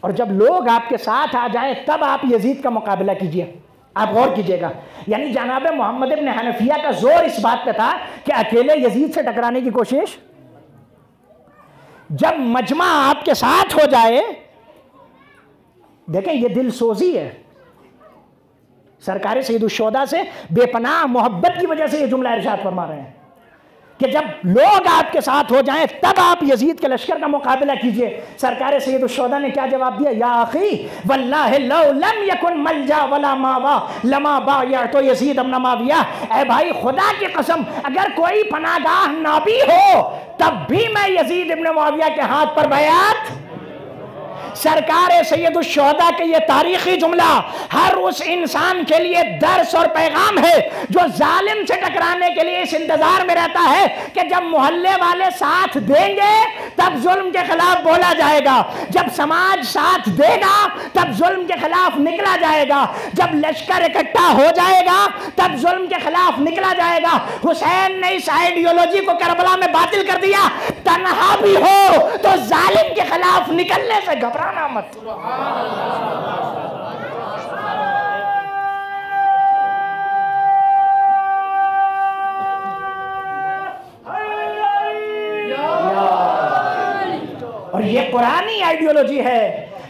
Speaker 1: और जब लोग आपके साथ आ जाएं तब आप यजीद का मुकाबला कीजिए। आप गौर कीजिएगा, यानी जनाब मोहम्मद इब्न हनफिया का जोर इस बात पे था कि अकेले यजीद से टकराने की कोशिश, जब मजमा आपके साथ हो जाए, देखें ये दिल सोजी है। सरकार सैयदुश्शोहदा से बेपनाह मोहब्बत की वजह से ये जुमला इरशाद फरमा रहे हैं कि जब लोग आपके साथ हो जाएं तब आप यजीद के लश्कर का मुकाबला कीजिए। सरकार सैयदुश्शोहदा ने क्या जवाब दिया? या अखी वल्लाहि लौ लम यकुन मलजा वला मावा लमा बायअतु यजीद इब्न मुआविया। ऐ भाई, खुदा की कसम, अगर कोई पनागाह ना भी हो तब भी मैं यजीद इब्न मुआविया के हाथ पर बैअत। सरकार सैयदुश्शोहदा के ये तारीखी जुमला हर उस इंसान के लिए दर्स और पैगाम है जो जालिम से टकराने के लिए इस इंतजार में रहता है कि जब मोहल्ले वाले साथ देंगे तब जुल्म के खिलाफ बोला जाएगा, जब समाज साथ देगा तब जुल्म के खिलाफ निकला जाएगा, जब लश्कर इकट्ठा हो जाएगा तब जुल्म के खिलाफ निकला जाएगा। हुसैन ने इस आइडियोलॉजी को करबला में बातिल कर दिया। तन्हा भी हो तो जालिम के खिलाफ निकलने से घबराना मत। और ये पुरानी आइडियोलॉजी है,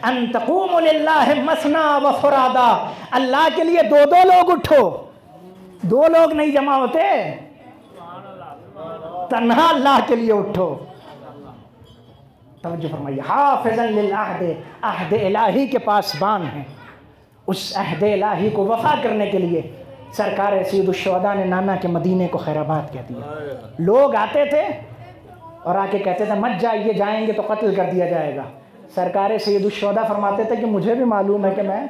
Speaker 1: अन तक़ूमु लिल्लाहि मसना व फुरादा। अल्लाह के लिए दो दो लोग उठो, दो लोग नहीं जमा होते, तन्हा अल्लाह के लिए उठो। तवज्जो फरमाइए, हाफिज़न लिल अहद, अहद इलाही के पासबान है। उस अहद इलाही को वफा करने के लिए सरकार सैयदुश्शोहदा ने नाना के मदीने को खैराबाद कह दिया। लोग आते थे और आके कहते थे मत जाइए, जाएंगे तो कत्ल कर दिया जाएगा। सरकार सैयदुश्शोहदा फरमाते थे कि मुझे भी मालूम है कि मैं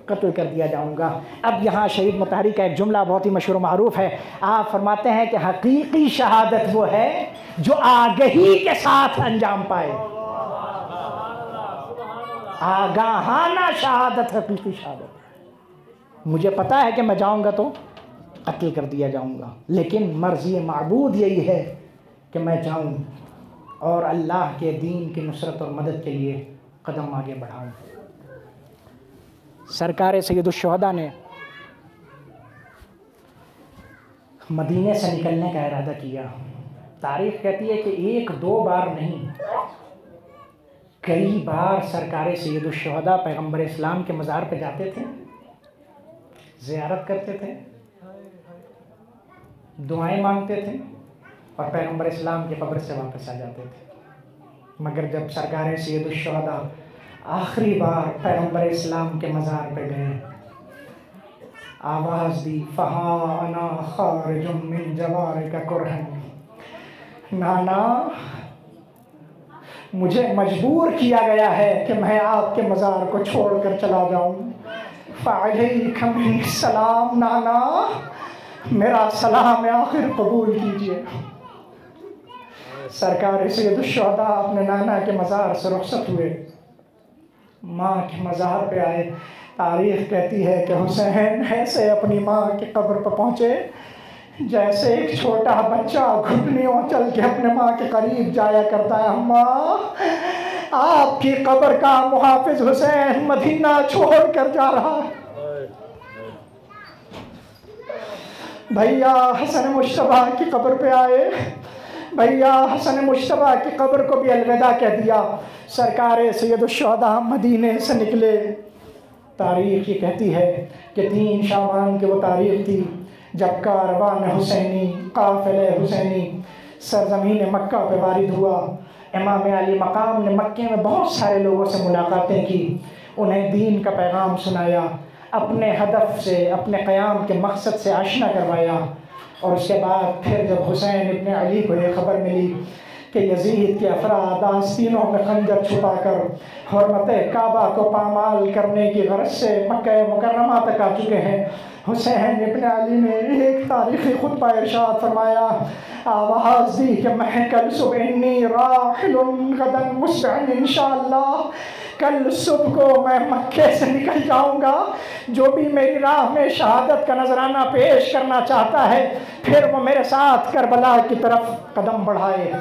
Speaker 1: कत्ल कर दिया जाऊंगा। अब यहाँ शहीद मुतहरी का एक जुमला बहुत ही मशहूर मारूफ है। आप फरमाते हैं कि हकीकी शहादत वो है जो आगही के साथ अंजाम पाए। आगाहाना शहादत हकीकी शहादत। मुझे पता है कि मैं जाऊंगा तो कत्ल कर दिया जाऊंगा, लेकिन मर्जी माबूद यही है कि मैं जाऊं और अल्लाह के दीन की नुसरत और मदद के लिए कदम आगे बढ़ाऊं। सरकार सैयदुश्शोहदा ने मदीने से निकलने का इरादा किया। तारीख कहती है कि एक दो बार नहीं, कई बार सरकार सैयदुश्शोहदा पैगंबर इस्लाम के मज़ार पे जाते थे, ज़ियारत करते थे, दुआएं मांगते थे और पैगंबर इस्लाम की कब्र से वापस आ जाते थे। मगर जब सरकार सैयदुश्शोहदा आखिरी बार पैगंबर इस्लाम के मज़ार पे गए, आवाज़ दी फ़हा अना खारिजुम मिन जवारिका कुरहन। नाना, मुझे मजबूर किया गया है कि मैं आपके मज़ार को छोड़कर चला जाऊं। फ़अलैका मिन्नी सलाम। नाना, मेरा सलाम आखिर कबूल कीजिए। सरकार सैयदुश्शोहदा अपने नाना के मज़ार से रुखसत हुए, माँ के मज़ार पे आए। तारीख़ कहती है कि हुसैन ऐसे अपनी माँ की कब्र पर पहुँचे जैसे एक छोटा बच्चा घुटनियों चल के अपने माँ के करीब जाया करता है। अम्मा, आपकी कब्र का मुहाफिज हुसैन मदीना छोड़ कर जा रहा है। भैया हसन मुश्तबा की कब्र पे आए, भैया हसन मुश्तबा की कब्र को भी अलविदा कह दिया। सरकार सैयदुश्शोहदा मदीने से निकले। तारीख़ ये कहती है कि 3 शाबान की वो तारीख़ थी जब कारवान हुसैनी काफिले हुसैनी सरजमीन मक्का पे वारिद हुआ, इमाम अली मकाम ने मक्के में बहुत सारे लोगों से मुलाकातें की, उन्हें दीन का पैगाम सुनाया, अपने हदफ से, अपने क़याम के मकसद से आशना करवाया। और उसके बाद फिर जब हुसैन इब्न अली को ये खबर मिली कि यजीद के अफराद आस्तीनों में खंजर छुपाकर हुर्मत काबा को पामाल करने की गरज से मक्का मुकर्रमा तक आ चुके हैं, हुसैन इब्न अली ने एक तारीख़ी खुतबा इरशाद फरमाया, आवाज़ दी कि मैं कल सुबह इन्नी राहिलुन गदन मुस्बिन इंशाअल्लाह, कल सुबह को मैं मक्के से निकल जाऊंगा। जो भी मेरी राह में शहादत का नजराना पेश करना चाहता है फिर वो मेरे साथ करबला की तरफ कदम बढ़ाए।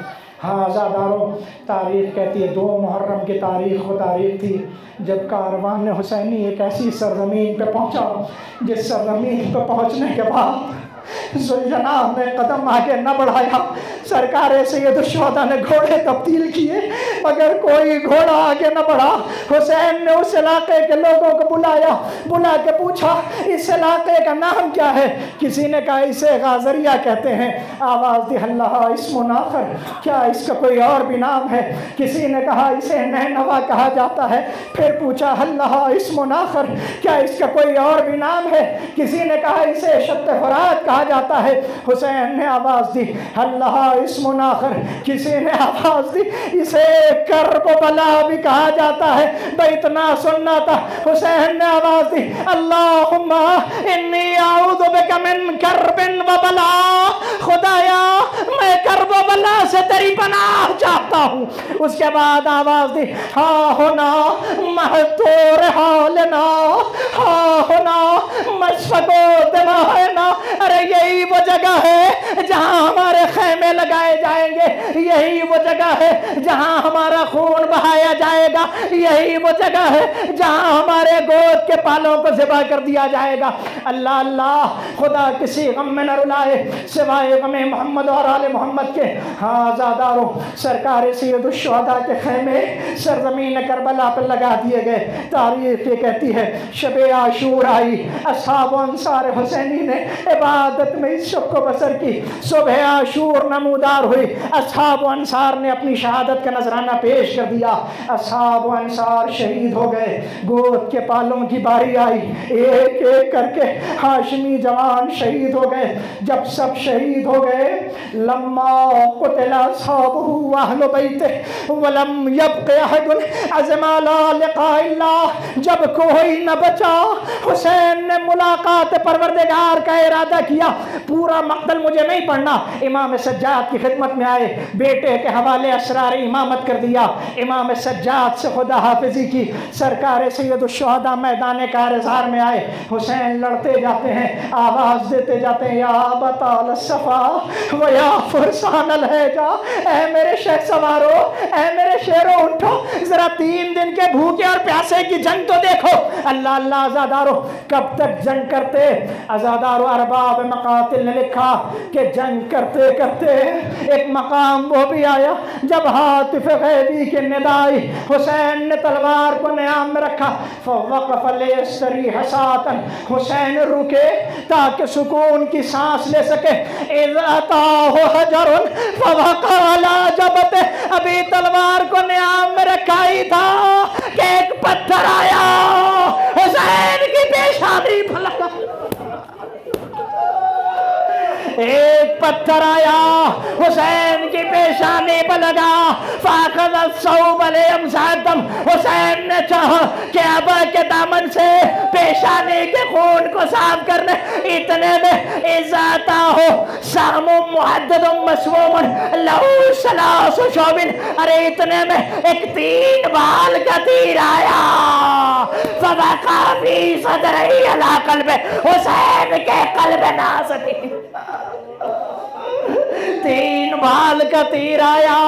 Speaker 1: हाँ आज़ादारों, तारीख़ कहती है 2 मुहर्रम की तारीख़ वो तारीख़ थी जब कारवान हुसैनी एक ऐसी सरज़मीन पे पहुंचा जिस सरज़मीन पे पहुंचने के बाद ज़ुल्जनाह ने कदम आगे न बढ़ाया। सरकार सैयदुश्शुहदा ने घोड़े तब्दील किए मगर कोई घोड़ा आगे न बढ़ा। हुसैन ने उस इलाके के लोगों को बुला के पूछा, इस इलाके का नाम क्या है? किसी ने कहा इसे गाजरिया कहते हैं। आवाज़ दी अल्लाह इस्मुन आखर, क्या इसका कोई और भी नाम है? किसी ने कहा इसे नैनवा कहा जाता है। फिर पूछा अल्लाह इस्मुन आखर, क्या इसका कोई और भी नाम है? किसी ने कहा इसे शत्त फरात कहा जाता है। हुसैन ने आवाज़ दी अल्लाह इस्मुन आखर, किसी ने आवाज़ दी इसे करबला भी कहा जाता है। तो इतना सुनना था। हुसैन ने आवाज़ दी अल्लाहुम्मा इन्नी आऊज़ु बिका मिन करबिन व बला, खुदाया मैं कर्ब व बला से तेरी पनाह चाहता हूँ। उसके बाद आवाज़ दी हा होना महतूर हालना, हा होना मशफ़क़ो दिमाना। अरे यही वो जगह है जहाँ हमारे खैमे लगाए जाएंगे, यही वो जगह है जहाँ हमारा खून बहाया जाएगा, यही वो जगह है जहाँ हमारे गोद के पालों को ज़िबा कर दिया जाएगा। अल्लाह अल्लाह, खुदा किसी गम में न रुलाए सिवाय गमे मोहम्मद और आले मोहम्मद के। हाँ आज़ादारों, सरकार सैयदुश्शुहदा के खैमे सरजमीन करबला पर लगा दिए गए। तारीख़ ये कहती है शब आशूर आई, असहाब अंसार हुसैनी ने इबादत में इस शब को बसर की। सुबह आशूर नमूदार हुई, असहाब अंसार ने अपनी शहादत का नजराना पेश कर दिया। असहाब अंसार शहीद हो गए, गोद के पालों की बारी आई, एक एक करके हाशमी जवान शहीद हो गए। जब सब शहीद हो गए, लम्मा कुतिला असहाबुहु अहलु बैतिही वलम यब्क़ि अहदुन अज़मा ला लिक़ाइल्लाह, जब कोई न बचा, हुसैन ने मुलाकात परवरदिगार का इरादा किया। पूरा मक़तल मुझे नहीं पढ़ना, इमाम सज्जाद की खिदमत में आए, बेटे के हवाले असरार इमामत कर दिया। इमाम सज्जाद से खुदा हाफिजी की। सरकार सैयदुश्शुहदा मैदान कारज़ार में आए, हुसैन लड़ते जाते हैं, आवाज़ देते जाते हैं या बताल सफ़ा व या फुरसानल हैजा, ऐ मेरे शह सवारो, ऐ मेरे शेरों उठो, ज़रा 3 दिन के भूखे और प्यासे की जंग तो देखो। अल्लाह अल्लाह आज़ादारों, कब तक जंग करते? आज़ादारों, अरबाब मकातिल ने लिखा कि जंग करते करते एक मकाम वो भी आया जब हातिफ गैबी के निदाई, हुसैन ने तलवार को न्याम में रखा। फवक़फ़ लियस्तरी हसातन, हुसैन रुके ताकि सुकून की सांस ले सके। इज़ अताहु हजरुन फवक़अ अला जबते, अभी तलवार को न्याम में रखा ही था कि एक पत्थर आया, हुसैन की पेशानी पर लगा। एक पत्थर आया, हुसैन की पेशानी पर लगा। हुसैन ने चाहा कि अब के दामन से पेशानी के खून को साफ करने, इतने में इज़ाता हो सामो मुहद्ददुम मसमूमन लहू सलासु शौबिन, अरे इतने में एक 3 बाल का तीर आया। फवक़अ फ़ी सदरिही अला क़ल्बि, हुसैन के क़ल्ब नाज़िल। तीन बाल का तीर आया,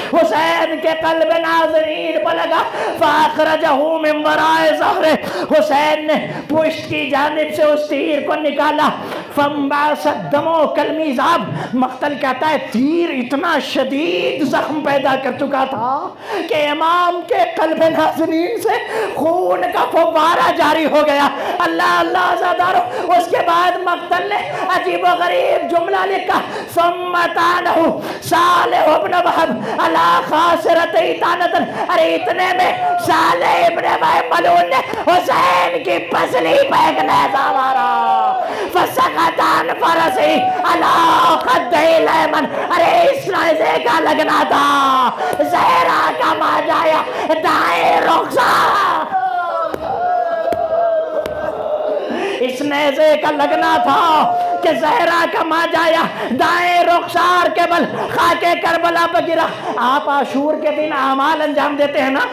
Speaker 1: हुसैन के कल्ब नाज़रीन पर लगा। फ़ाख़रजहू मिन वराए ज़हरे, हुसैन ने पुष्ट की जानिब से उस तीर को निकाला। फ़ंबासत दमो कल मीज़ाब, मक़तल कहता है तीर इतना शदीद जख्म पैदा कर चुका था कि इमाम के कल्ब नाज़रीन से खून का फव्वारा जारी हो गया। अल्लाह अल्लाह ज़ादारो। उसके बाद मक़तल ने अजीब व गरीब जुमला लिखा, सम्मतानहु सालिह इब्न वहब अला खासिरती तानतन। अरे इतने में सालिह इब्न मलून ने हुसैन की पसली पे एक नेज़ा मारा। फसक़तान फरसी अला ख़द्दिल अयमन। अरे इस नेज़े का लगना था ज़हरा का माजाया दाएं रुख़सार, इस नेज़े का लगना था कि ज़हरा का माजाया दाएं रुख़सार के बल खाके करबला पर गिरा। आप आशूर के दिन अमाल अंजाम देते हैं ना,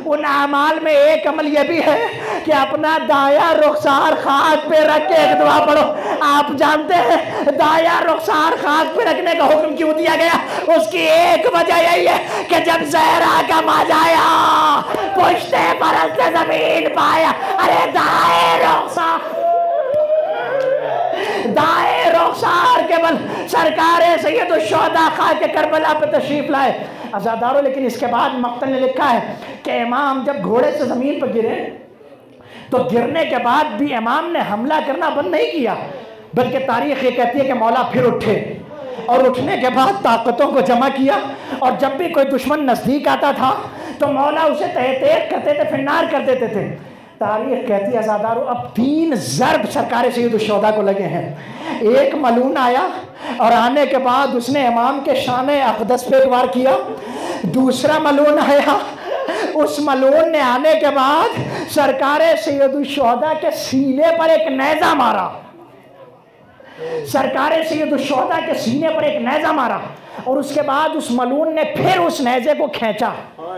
Speaker 1: उन अमाल में एक अमल यह भी है कि अपना दाया रुख़सार खाक पे रख के एक दुआ पढ़ो। आप जानते हैं दाया रुख़सार खाक पे रखने का हुक्म क्यों दिया गया? उसकी एक वजह यही है कि जब ज़हरा का माजाया पुश्ते परस्त ज़मीन पाया, अरे दाए रुख़सार, दाएं रुख़सार के बल सरकार सैयद शुहदा खाके करबला पे तशरीफ लाए। आज़ादारों, लेकिन इसके बाद मक़तल ने लिखा है कि इमाम जब घोड़े से ज़मीन पर गिरे तो गिरने के बाद भी इमाम ने हमला करना बंद नहीं किया, बल्कि तारीख़ ये कहती है कि मौला फिर उठे और उठने के बाद ताकतों को जमा किया, और जब भी कोई दुश्मन नज़दीक आता था तो मौला उसे तहत करते थे, फिन्नार कर देते थे। तारीख कहती है आज़ादारों, अब 3 ज़रब सरकार सैयद शुहदा को लगे हैं। एक मलून आया और आने के बाद उसने इमाम के शाने अक़दस पे एक वार किया। दूसरा मलून आया, उस मलून ने आने के बाद सरकार सैयद शुहदा के सीने पर एक नेज़ा मारा। सरकार सैयद शुहदा के सीने पर एक नेज़ा मारा और उसके बाद उस मलून ने फिर उस नेज़े को खींचा,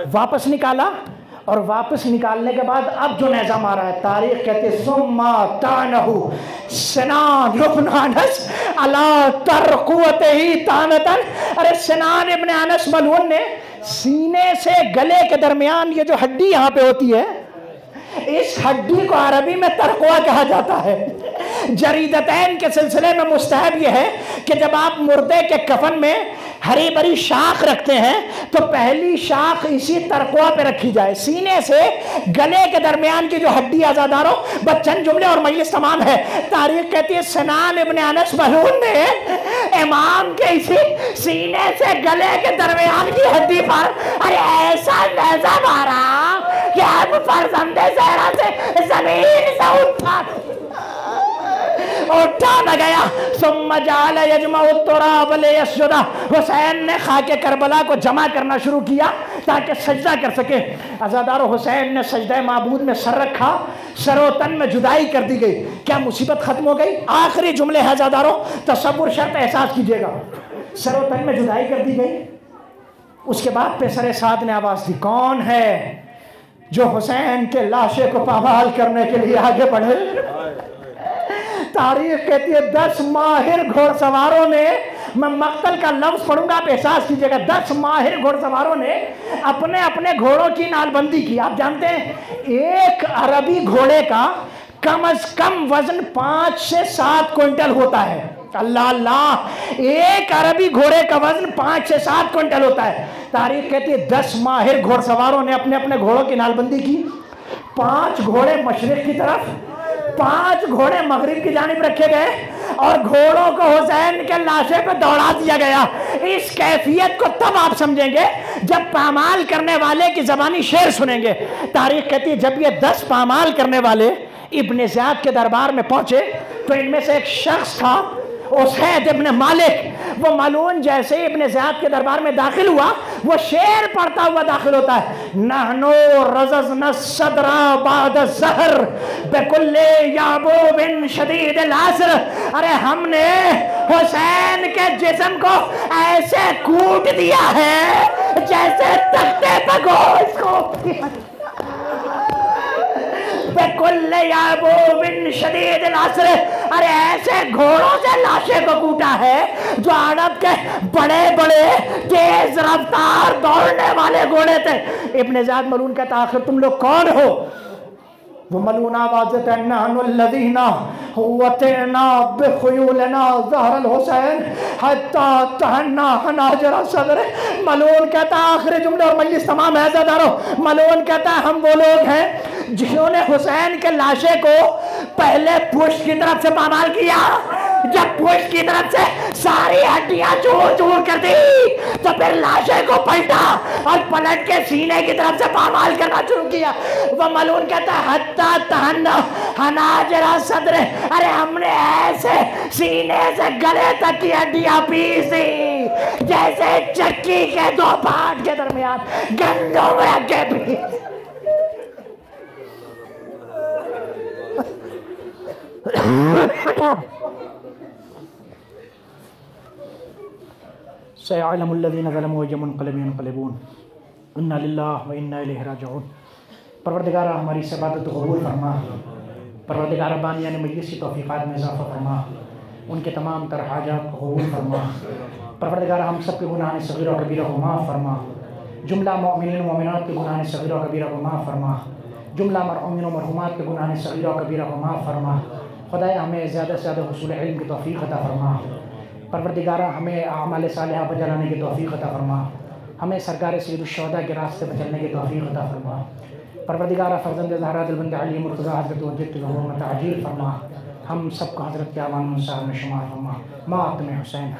Speaker 1: वापस निकाला, और वापस निकालने के बाद अब जो नेज़ा मारा है, तारीख कहती है सुम्मा तानहु सिनान इब्न अनस अला तरकुवतिही तानतन। अरे सिनान इब्न अनस मलून ने सीने से गले के दरमियान ये जो हड्डी यहाँ पे होती है, इस हड्डी को अरबी में तरकुआ कहा जाता है। जरीदतैन के सिलसिले में मुस्तहब यह है कि जब आप मुर्दे के कफन में हरी भरी शाख रखते हैं तो पहली शाख इसी तरकुआ पे रखी जाए। सीने से गले के दरमियान की जो हड्डी आज़ादारों, बच्चन जुमले और मजलिस तमाम है। तारीख कहती है सिनान इब्न अनस मलून ने इमाम के इसी सीने से गले के दरमियान की हड्डी पर अरे ऐसा नेज़ा मारा कि अब फरज़ंदे ज़हरा से ज़मीन से उठा न गया। सुम्मा जाल यजमउ तुराब लियस्जुदा। हुसैन ने खाके करबला को जमा करना शुरू किया ताकि सजदा कर सके। आज़ादारों, हुसैन ने सजदा माबूद में सर रखा, सरोतन में जुदाई कर दी गई। क्या मुसीबत खत्म हो गई? आखिरी जुमले हैं आज़ादारों, तसव्वुर शर्त एहसास कीजिएगा। सरोतन में जुदाई कर दी गई। उसके बाद पेसरे साद ने आवाज़ दी, कौन है जो हुसैन के लाशे को पामाल करने के लिए आगे बढ़े? तारीख कहती है 10 माहिर घोड़सवारों ने, मैं मक्तल का लफ्ज पढ़ूंगा आप एहसास कीजिएगा, 10 माहिर घोड़सवारों ने अपने अपने घोड़ों की नालबंदी की। आप जानते हैं एक अरबी घोड़े का कम से कम वजन 5 से 7 क्विंटल होता है। अल्लाह अल्लाह, एक अरबी घोड़े का वजन 5 से 7 क्विंटल होता है। तारीख कहती है 10 माहिर घोड़सवारों ने अपने अपने घोड़ों की नालबंदी की। 5 घोड़े मशरिक की तरफ, 5 घोड़े मगरिब की जानिब रखे गए और घोड़ों को हुसैन के लाशे पे दौड़ा दिया गया। इस कैफियत को तब आप समझेंगे जब पामाल करने वाले की ज़बानी शेर सुनेंगे। तारीख कहती है जब ये 10 पामाल करने वाले इब्न ज़ियाद के दरबार में पहुंचे तो इनमें से एक शख्स था उसैद इब्न मालिक। वो मालून जैसे ही इब्न ज़ियाद के दरबार में दाखिल हुआ, वो शेर पढ़ता हुआ दाखिल होता है, नहनो रज़ज़ना सदरा बाद ज़हर बिकुल्ले याबो बिन शदीद लासर। अरे हमने हुसैन के जिस्म को ऐसे कूट दिया है जैसे तख्ते पर गोश्त को। बेकुल याबूबिन शदीदिल अस्र, अरे ऐसे घोड़ों से लाशें को कूटा है जो अरब के बड़े बड़े तेज रफ्तार दौड़ने वाले घोड़े थे। इब्ने ज़ियाद मलून कहता आखिर तुम लोग कौन हो? वो मलून आवाज़ देते हैं नहनुल्लज़ीना वतअना बिखुयूलना ज़हरल हुसैन हत्ता तहन्ना हनाजर सदर। मलून कहता आखिरी जुमले और मजलिस तमाम है ज़दारो। मलून कहता हम वो लोग हैं जिन्होंने हुसैन के लाशे को पहले पुष्ट की तरफ से पामाल किया, जब पुष्ट की तरफ से सारी हड्डियां चूर चूर कर दी तो फिर लाशे को पलटा और पलट के सीने की तरफ से पामाल करना शुरू किया। वह मलून कहता हत्ता तहन्ना हनाजरा सदर, अरे हमने ऐसे सीने से गले तक की हड्डियां पीसी जैसे चक्की के दो पार्ट के दरमियान गंदों में आगे पीस। सयअलमुल्लज़ीना ज़लमू अय्युम मुनक़लिबिन यनक़लिबून इन्ना लिल्लाहि व इन्ना इलैहि राजिऊन। परवरदिगार हमारी इस इबादत को कबूल फरमा। परवरदिगार बानियान मजलिस की तौफ़ीक़ात में इज़ाफ़ा फरमा, उनके तमाम तर हाजात को कबूल फरमा। परवरदिगार हम सब के गुनाह सग़ीरा और कबीरा को माफ़ फरमा। जुमला मोमिनीन मोमिनात के गुनाह सग़ीरा और कबीरा को माफ़ फरमा। जुमला मरहूमीन और मरहूमात के गुनाह सग़ीरा और कबीरा को माफ़ फरमा। खुदाया हमें ज़्यादा से ज़्यादा हुसूल इल्म की तौफ़ीक़ अता फरमा। परवरदिगार हमें आमाल सालिहा पर चलाने की तौफ़ीक़ अता फरमा। हमें सरकार सय्यदुश्शुहदा के रास्ते पर चलने की तौफ़ीक़ अता फरमा। परवरदिगार फ़र्ज़ंद ज़हरा दिलबंद अली मुर्तज़ा हज़रत वजद ज़हूर ताजील फरमा। हम सबको हज़रत के आवान में शुमार फरमा। मातम हुसैन।